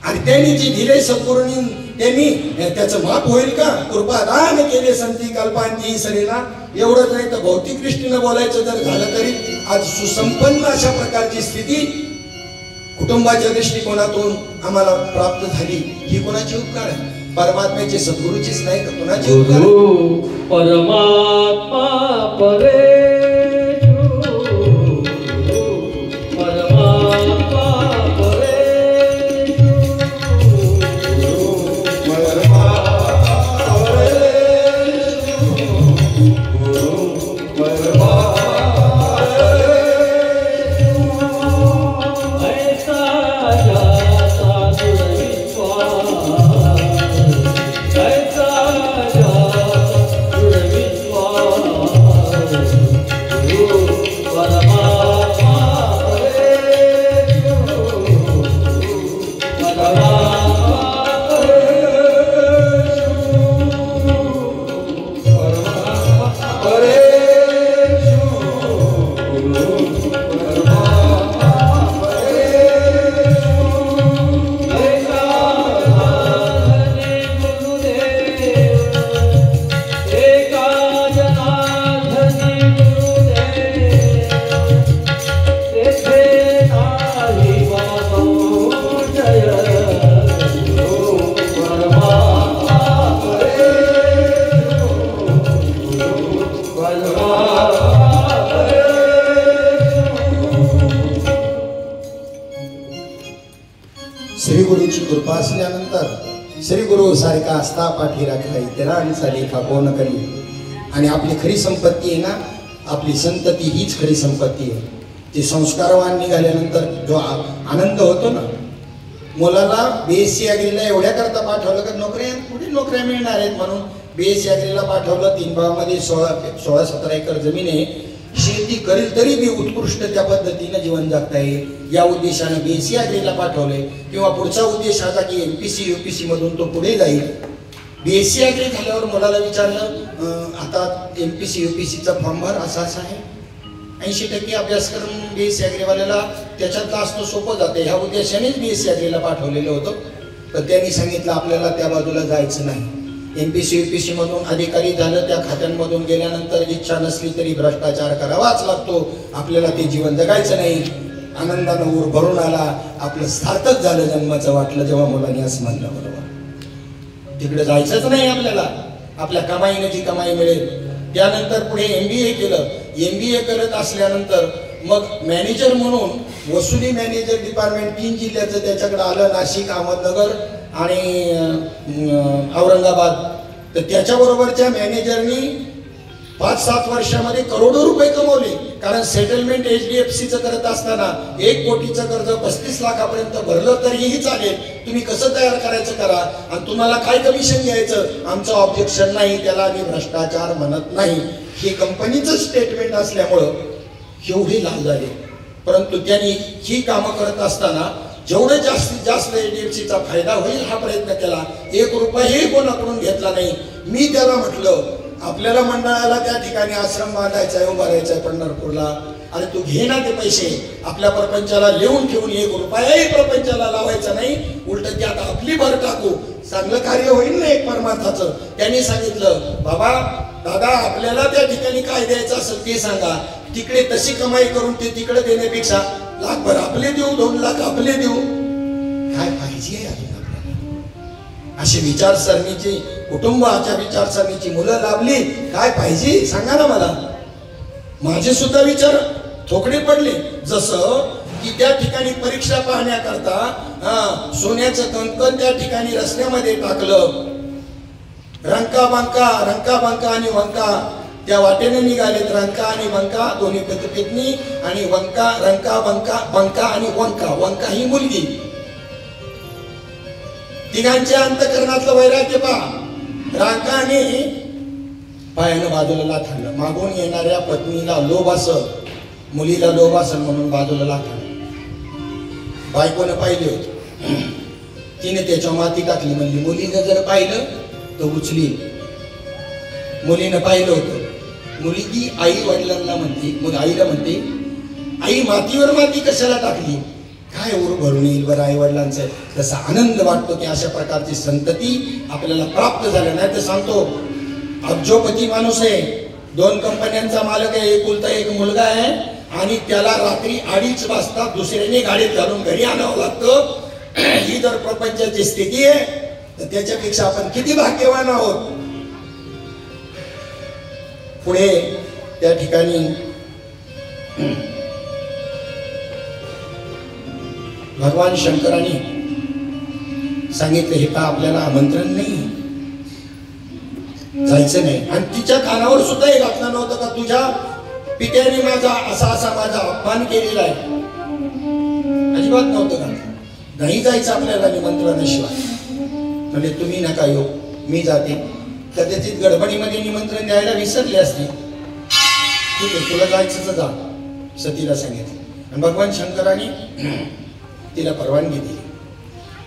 आणि त्यांनी जी दिले सद्गुरूंनी, त्यांनी त्याचं माप होईल का? कृपा दान केले संती कल्पांती सरीला. एवढंच नाही तर भौतिक दृष्टीनं बोलायचं जर झालं तरी आज सुसंपन्न अशा प्रकारची स्थिती कुटुंबाच्या दृष्टिकोनातून आम्हाला प्राप्त झाली. ही कोणाची उपकार आहे? परमात्म्याचे, सद्गुरूचीच नाही तर कोणाची उपकार आहे? गुरु परमात्मा परेशु, परमात्मा परेशु, परमात्मा परेशु, परमात्मा श्री गुरुची कृपा असल्यानंतर श्री गुरु सारखा असता पाठी राखला इतरांचा लेखा कोण करी. आणि आपली खरी संपत्ती आहे ना, आपली संतती हीच खरी संपत्ती आहे. ते संस्कारवान निघाल्यानंतर जो आनंद होतो ना, मुलाला BSc ॲग्रीला एवढ्या करता पाठवलं का नोकऱ्या पुढे नोकऱ्या मिळणार आहेत म्हणून BSc ॲग्रीला पाठवलं. 3 गावामध्ये 16-17 एकर जमीन आहे. शेती करेल तरी बी उत्कृष्ट त्या पद्धतीनं जीवन जगता येईल या उद्देशानं BSc ॲग्रीला पाठवले. किंवा पुढचा उद्देश आता की MPC UPC मधून तो पुढे जाईल. BSc ॲग्री झाल्यावर मुलाला विचारलं, आता MPC UPCचा फॉर्म भर असा आहे. 80% अभ्यासक्रम BSc ॲग्रीवाल्याला त्याच्यातला असतो, सोपं जाते. ह्या उद्देशानेच BSc ॲग्रीला पाठवलेलं होतं. तर त्यांनी सांगितलं आपल्याला त्या बाजूला जायचं नाही. MPC UPC मधून अधिकारी झालं, त्या खात्यांमधून गेल्यानंतर इच्छा नसली तरी भ्रष्टाचार करावाच लागतो. आपल्याला ते जीवन जगायचं नाही. आनंदानं ऊर भरून आला, आपलं सार्थक झालं जन्माचं वाटलं जेव्हा मुलांनी असं म्हणलं. बरोबर, तिकडे जायचंच नाही आपल्याला, आपल्या कमाईने जी कमाई मिळेल. त्यानंतर पुढे MBA केलं. MBA करत असल्यानंतर मग मॅनेजर म्हणून वसुली मॅनेजर डिपार्टमेंट 3 जिल्ह्याचं त्याच्याकडे आलं, नाशिक, अहमदनगर आणि औरंगाबाद. तर त्याच्याबरोबरच्या मॅनेजरनी 5-7 वर्षामध्ये करोडो रुपये कमवले. कारण सेटलमेंट HDFCचं करत असताना 1 कोटीचं कर्ज 35 लाखापर्यंत भरलं तरीही चालेल. तुम्ही कसं तयार करायचं करा, आणि तुम्हाला काय कमिशन घ्यायचं आमचं ऑब्जेक्शन नाही, त्याला आम्ही भ्रष्टाचार म्हणत नाही. हे कंपनीचं स्टेटमेंट असल्यामुळं एवढे लाल झाले. परंतु त्यांनी ही कामं करत असताना जेवढं जास्तीत जास्त HDFCचा फायदा होईल हा प्रयत्न केला. 1 रुपयाही कोणाकडून घेतला नाही. मी त्याला म्हटलं, आपल्याला मंडळाला त्या ठिकाणी आश्रम बांधायचा आहे, उभारायचा आहे पंढरपूरला, आणि तू घे ना ते पैसे. आपल्या प्रपंचाला लिहून ठेवून 1 रुपयाही प्रपंचाला लावायचा नाही, उलट त्यात आपली भर टाकू, चांगलं कार्य होईल ना एक परमार्थाचं. त्यांनी सांगितलं, बाबा दादा आपल्याला त्या ठिकाणी काय द्यायचं असेल ते सांगा, तिकडे तशी कमाई करून ते तिकडे देण्यापेक्षा लाखभर आपले देऊ, 2 लाख आपले देऊ, काय पाहिजे अजून आपल्याला? अशी विचारसरणीची, कुटुंबाच्या विचारसरणीची मुलं लाभली, काय पाहिजे सांगा ना मला. माझे सुद्धा विचार थोकडे पडले. जसं की त्या ठिकाणी परीक्षा पाहण्याकरता सोन्याचं कंकण त्या ठिकाणी रस्त्यामध्ये टाकलं. रंका बांका आणि वंका त्या वाटेने निघालेत. रंका आणि वंका दोन्ही पत्नी, आणि वंका रंका बंका आणि वंका ही मुलगी. तिघांच्या अंतकरणातलं वैराग्य पहा. रंकाने पायानं बाजूला लाथाडलं. मागून येणाऱ्या पत्नीला लोभ असं, मुलीला लोभ असेल म्हणून बाजूला लाथाडलं. बायकोनं पाहिले होते, तिने त्याच्या माती टाकली. म्हणली मुलीनं जर पाहिलं तर उचली. मुलीनं पाहिलं होतं. मुलगी आई वडिलांना म्हणते, मग आईला म्हणते, आई मातीवर माती कशाला टाकली, काय उर भरून येईल बरं आई वडिलांचं. तसा आनंद वाटतो की अशा प्रकारची संतती आपल्याला प्राप्त झाल्या. नाही तर सांगतो, अब्जोपती माणूस आहे, 2 कंपन्यांचा मालक आहे, एकुलता एक मुलगा आहे, आणि त्याला रात्री 2:30 वाजता दुसऱ्याने गाडीत घालून घरी आणावं लागतं. ही जर प्रपंचाची स्थिती आहे तर त्याच्यापेक्षा आपण किती भाग्यवान आहोत. पुढे त्या ठिकाणी भगवान शंकरांनी सांगितलं, हे का आपल्याला आमंत्रण नाही, जायचं नाही. आणि तिच्या कानावर सुद्धा हे घातलं नव्हतं का तुझ्या पित्याने माझा असा माझा अपमान केलेला आहे, अजिबात नव्हतं घातलं. नाही जायचं आपल्याला निमंत्रणाशिवाय. म्हणजे तुम्ही नका येऊ, मी जाते. कदाचित गडबडीमध्ये निमंत्रण द्यायला विसरले असते. ठीक आहे, तुला जायचं तर जा, सतीला सांगितलं. आणि भगवान शंकरांनी तिला परवानगी दिली.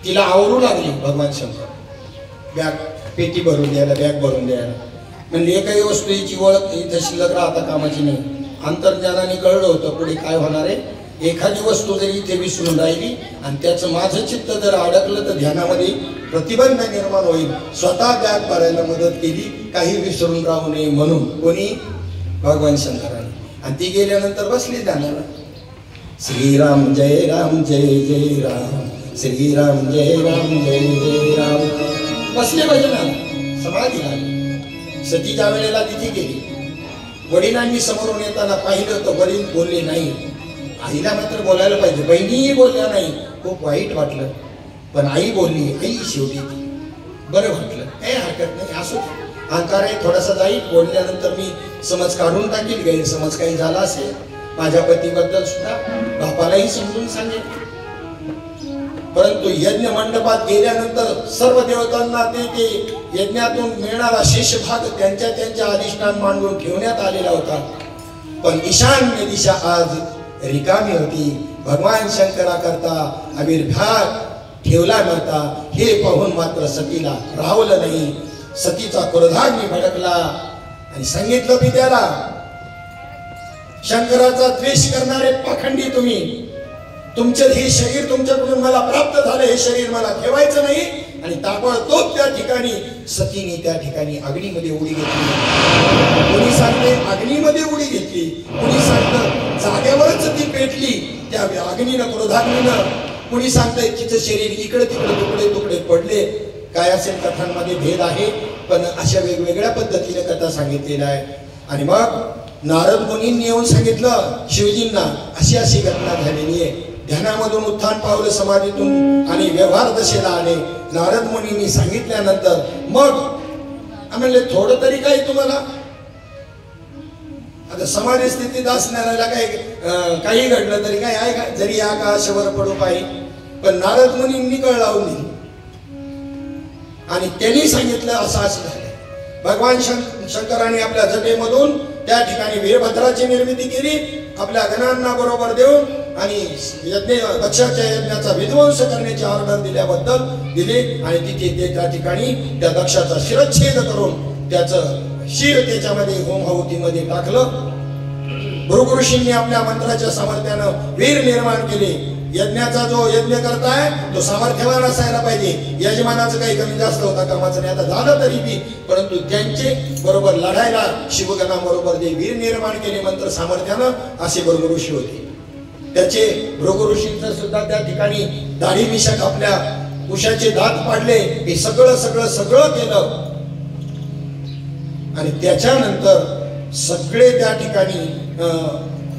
तिला आवरू लागली भगवान शंकर. पेटी भरून द्यायला, बॅग भरून द्यायला. म्हणजे एकही वस्तू हिची ओळख इथं शिल्लक राहता कामाची नाही. अंतर्ज्ञानाने कळलं होतं पुढे काय होणार आहे. एखादी वस्तू जरी इथे विसरून राहिली आणि त्याचं माझं चित्त जर अडकलं तर ध्यानामध्ये प्रतिबंध निर्माण होईल. स्वतः बॅग भरायला मदत केली, काही विसरून राहू नये म्हणून. कोणी? भगवान शंकराने. आणि ती गेल्यानंतर बसली ध्यानाला. श्रीराम जय राम जय जय राम, श्रीराम जय राम जय जय राम. बसले भजनाला, समाधी झाली. सतीच्या वेळेला तिथे गेली. वडिलांनी समोरून येताना पाहिलं तर वडील बोलले नाही. आईला मात्र बोलायला पाहिजे, बहिणीही बोलल्या नाही. खूप वाईट वाटलं, पण आई बोलली. आई शेवटी ती बरं वाटलं, काही हरकत नाही, असो. अहंकार आहे थोडासा जाईल, बोलल्यानंतर मी समज काढून टाकील. गैरसमज काही झाला असेल माझ्या पतीबद्दल सुद्धा बापालाही समजून सांगेल. परंतु यज्ञ मंडपात गेल्यानंतर सर्व देवतांना ते यज्ञातून मिळणारा शेष भाग त्यांच्या अधिष्ठान मांडून ठेवण्यात आलेला होता. पण ईशान्य दिशा आज रिकामी होती. भगवान शंकराकरता आविर्भाव ठेवला नव्हता. हे पाहून मात्र सतीला राहवलं नाही. सतीचा क्रोधाग्नी भडकला आणि सांगितलं पित्याला, शंकराचा द्वेष करणारे पाखंडी तुम्ही, तुमचं हे शरीर तुमच्याकडून मला प्राप्त झालं, हे शरीर मला ठेवायचं नाही. आणि ताबडतोब त्या ठिकाणी सतीने त्या ठिकाणी अग्नीमध्ये उडी घेतली. कोणी सांगते अग्नीमध्ये उडी घेतली, कोणी सांगतं जागेवरच ती पेटली त्या अग्नीनं, क्रोधाग्नीनं. कोणी सांगतंय तिचं शरीर इकडे तिकडे तुकडे तुकडे पडले. काय असेल कथांमध्ये भेद आहे, पण अशा वेगवेगळ्या पद्धतीने कथा सांगितलेल्या आहे. आणि मग नारद मुनींनी येऊन सांगितलं शिवजींना, अशी अशी घटना झालेली आहे. ध्यानामधून उत्थान पावलं समाधीतून आणि व्यवहार दशेला आले. नारद मुनींनी सांगितल्यानंतर मग म्हणले थोडं तरी काही तुम्हाला आता समाधी स्थितीत असणाऱ्याला काही घडलं तरी काय आहे का, जरी आकाशावर पडू पाहिजे. पण नारद मुनींनी कळ लावून दिली आणि त्यांनी सांगितलं असं झालं. भगवान शंकराने आपल्या जटेमधून त्या ठिकाणी वीरभद्राची निर्मिती केली, आपल्या गणांना बरोबर देऊन आणि दक्षाच्या यज्ञाचा विध्वंस करण्याची ऑर्डर दिली आणि तिथे ते त्या ठिकाणी त्या दक्षाचा शिरच्छेद करून त्याचं शिर त्याच्यामध्ये होमहवतीमध्ये टाकलं. भृगु ऋषींनी आपल्या मंत्राच्या सामर्थ्यानं वीर निर्माण केले. यज्ञाचा जो यज्ञ करताय तो सामर्थ्यवान असायला पाहिजे. यजमानाचं काही कमी जास्त होता कामाचं नाही. आता झालं तरी बी, परंतु त्यांचे बरोबर लढायला शिवगणाबरोबर जे वीर निर्माण केले मंत्र सामर्थ्यानं असे भृगु ऋषी होते. त्याचे भृगु ऋषींचं सुद्धा त्या ठिकाणी दाढी मिशा कापल्या, उशाचे दात पाडले, हे सगळं केलं. आणि त्याच्यानंतर सगळे त्या ठिकाणी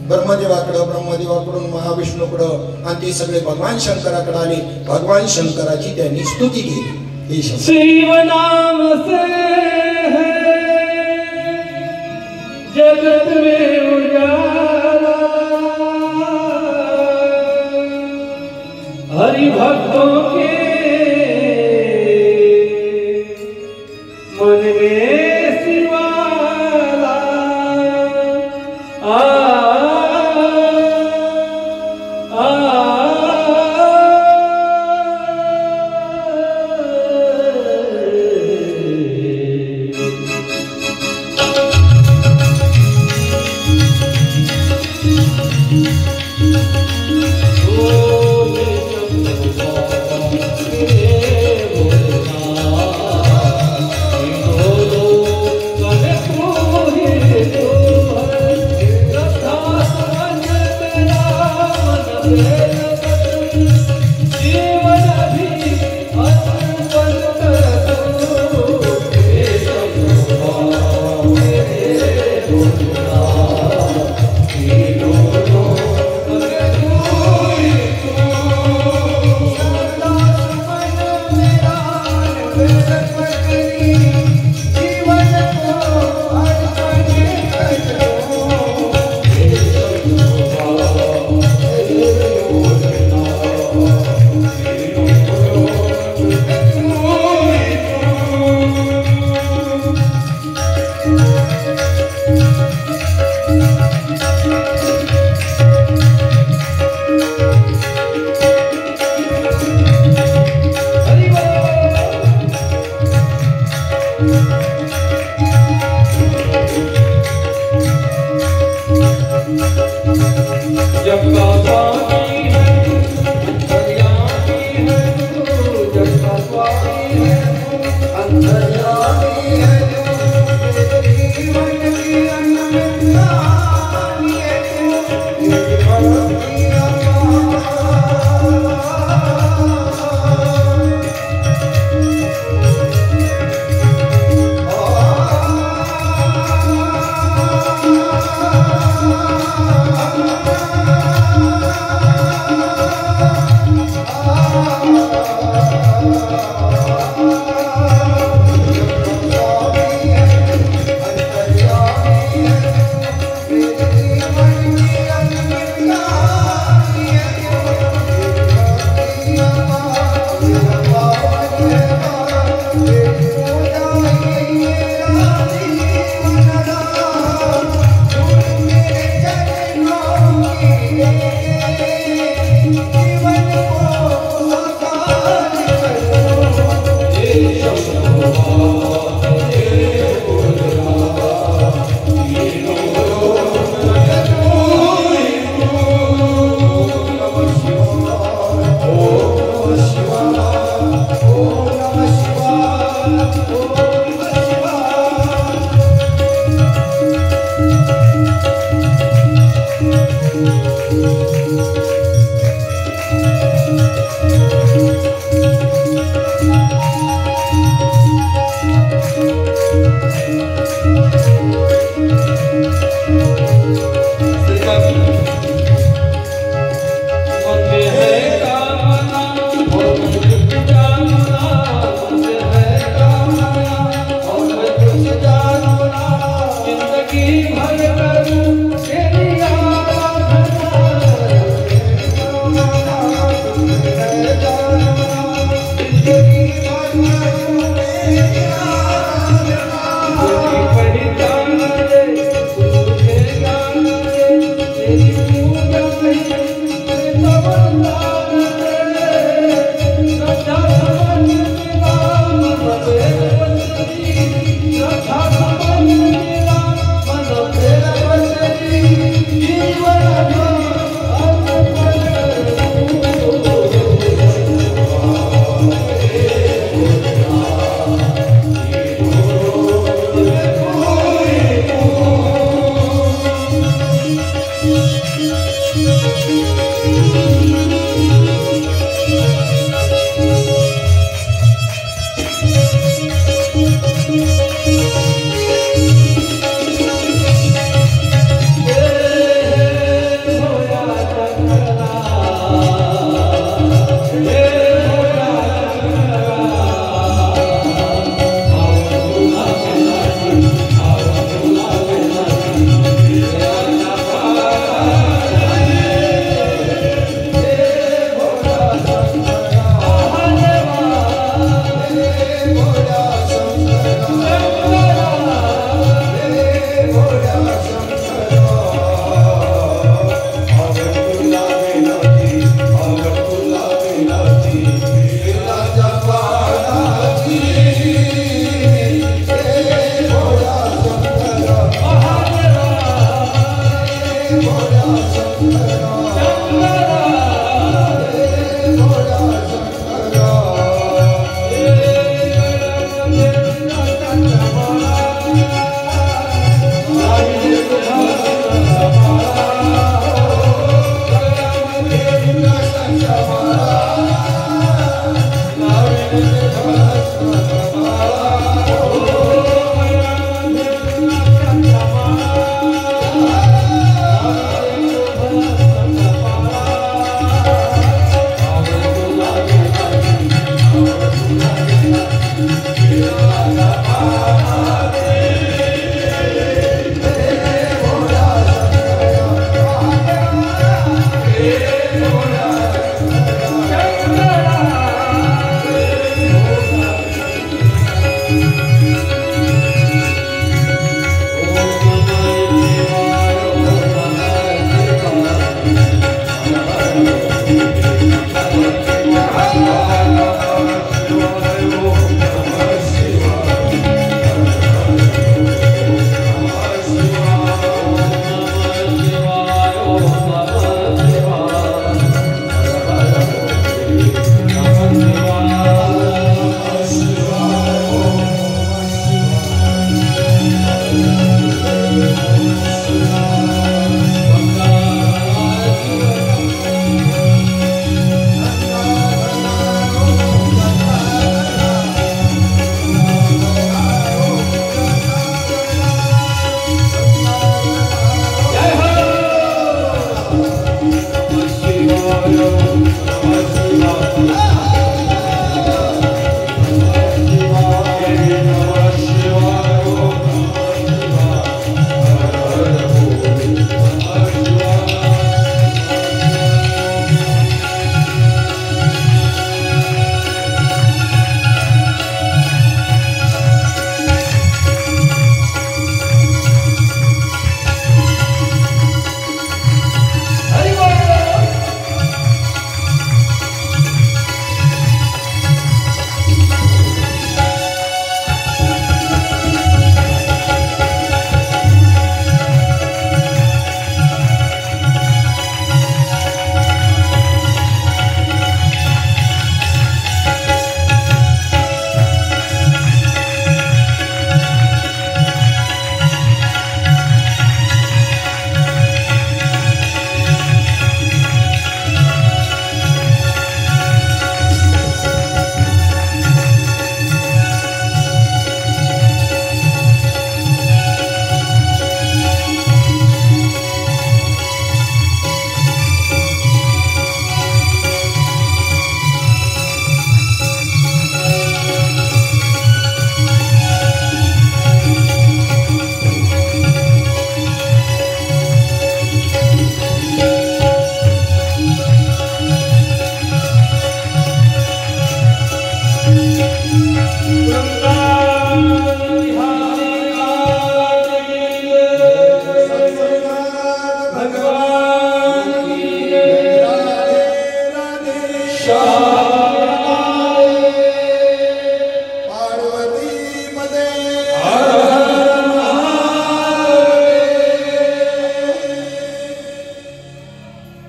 ब्रह्मदेवाकडून महाविष्णूकडं आणि ते सगळे भगवान शंकराकडे आले. भगवान शंकराची त्यांनी स्तुती केली. शिव नाम से है जगत में उजाला, हरि भक्तों के मन में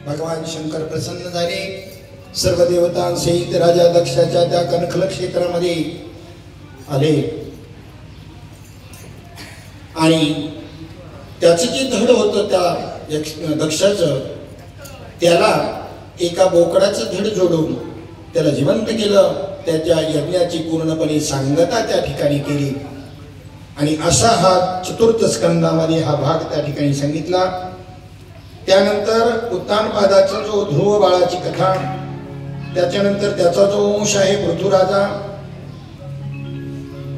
भगवान शंकर प्रसन्न झाले. सर्व देवतांसहित राजा दक्षाच्या त्या कणखल क्षेत्रामध्ये आले आणि त्याचं जे धड होतं त्या दक्षाचं, त्याला एका बोकडाचं धड जोडून त्याला जिवंत केलं. त्याच्या यज्ञाची पूर्णपणे सांगता त्या ठिकाणी केली आणि असा हा चतुर्थ स्कंदामध्ये हा भाग त्या ठिकाणी सांगितला. त्यानंतर उत्तानपादाचा जो ध्रुव बाळाची कथा, त्याच्यानंतर त्याचा जो वंश आहे पृथुराजा,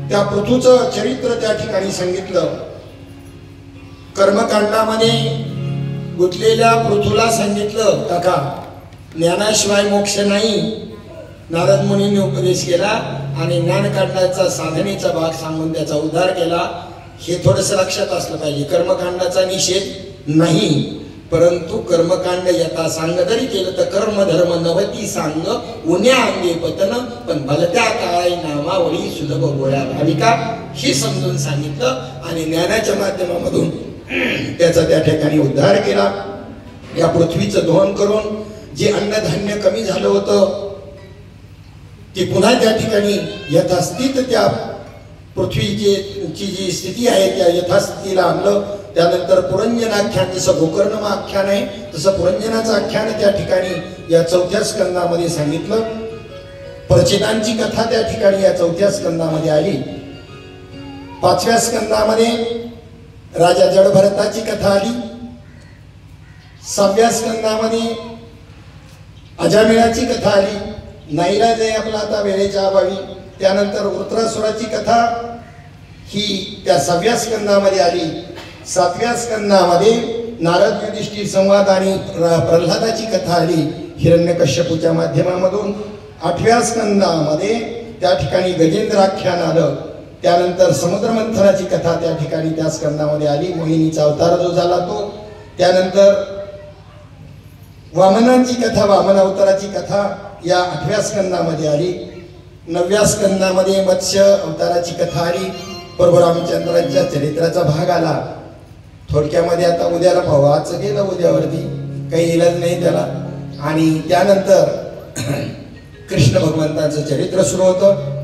त्या पृथूचं चरित्र त्या ठिकाणी सांगितलं. कर्मकांडामध्ये गुंतलेल्या पृथूला सांगितलं काका ज्ञानाशिवाय मोक्ष नाही. नारद मुनींनी उपदेश केला आणि ज्ञानकांडाचा साधनेचा भाग सांगून त्याचा उद्धार केला. हे थोडंसं लक्षात असलं पाहिजे. कर्मकांडाचा निषेध नाही, परंतु कर्मकांड यथा सांग जरी केलं तर कर्मधर्म नवती सांग उन्या अंगे पतन, पण भलत्या काळी नामावळी सुलभ गोळ्या भाविका, हे समजून सांगितलं आणि ज्ञानाच्या माध्यमामधून त्याचा त्या ठिकाणी उद्धार केला. या पृथ्वीचं दोहन करून जे अन्नधान्य कमी झालं होतं ती पुन्हा त्या ठिकाणी यथास्थित त्या पृथ्वीची जी स्थिती आहे त्या यथास्थितीला आणलं. त्यानंतर पुरंजनाख्यान, जसं गोकर्णम आख्यान आहे तसं पुरंजनाचं आख्यान त्या ठिकाणी या चौथ्या स्कंदामध्ये सांगितलं. प्रचेतांची कथा त्या ठिकाणी या चौथ्या स्कंदामध्ये आली. पाचव्या स्कंदामध्ये राजा जडभरताची कथा आली. सहाव्या स्कंदामध्ये अजामिळाची कथा आली. नाईलाज आहे आपला आता वेळेच्या अभावी. त्यानंतर वृत्रासुराची कथा ही त्या सहाव्या स्कंदामध्ये आली. सातव्या स्कंदामध्ये नारद युधिष्ठिर संवाद आणि प्रल्हादाची कथा आली हिरण्यकश्यपूच्या माध्यमामधून. आठव्या स्कंदामध्ये त्या ठिकाणी गजेंद्राख्यान आलं. त्यानंतर समुद्रमंथनाची कथा त्या ठिकाणी त्या स्कंदामध्ये आली. मोहिनीचा अवतार जो झाला तो. त्यानंतर वामनांची कथा, वामन अवताराची कथा या आठव्या स्कंदामध्ये आली. नवव्या स्कंदामध्ये मत्स्य अवताराची कथा आली. प्रभू रामचंद्रांच्या चरित्राचा भाग आला. थोडक्यामध्ये आता उद्याला पाहू, आजचं गेलं उद्यावरती, काही इलाज नाही त्याला. आणि त्यानंतर कृष्ण भगवंताचं चरित्र सुरू होतं.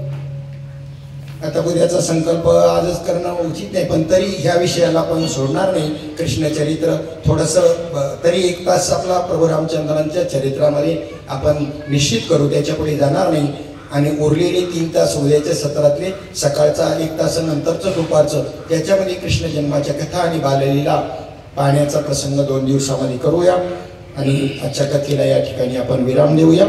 आता उद्याचा संकल्प आजच करणं उचित नाही, पण तरी ह्या विषयाला आपण सोडणार नाही. कृष्ण चरित्र थोडंसं तरी 1 तास आपला प्रभू रामचंद्रांच्या चरित्रामध्ये आपण निश्चित करू, त्याच्या पुढे जाणार नाही. आणि उरलेले 3 तास उद्याच्या सत्रातले, सकाळचा 1 तासानंतरचं दुपारचं, त्याच्यामध्ये कृष्ण जन्माच्या कथा आणि बाललीला पाहण्याचा प्रसंग 2 दिवसामध्ये करूया. आणि आजच्या कथेला या ठिकाणी आपण विराम देऊया.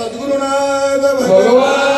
सद्गुरुनाथ भगवान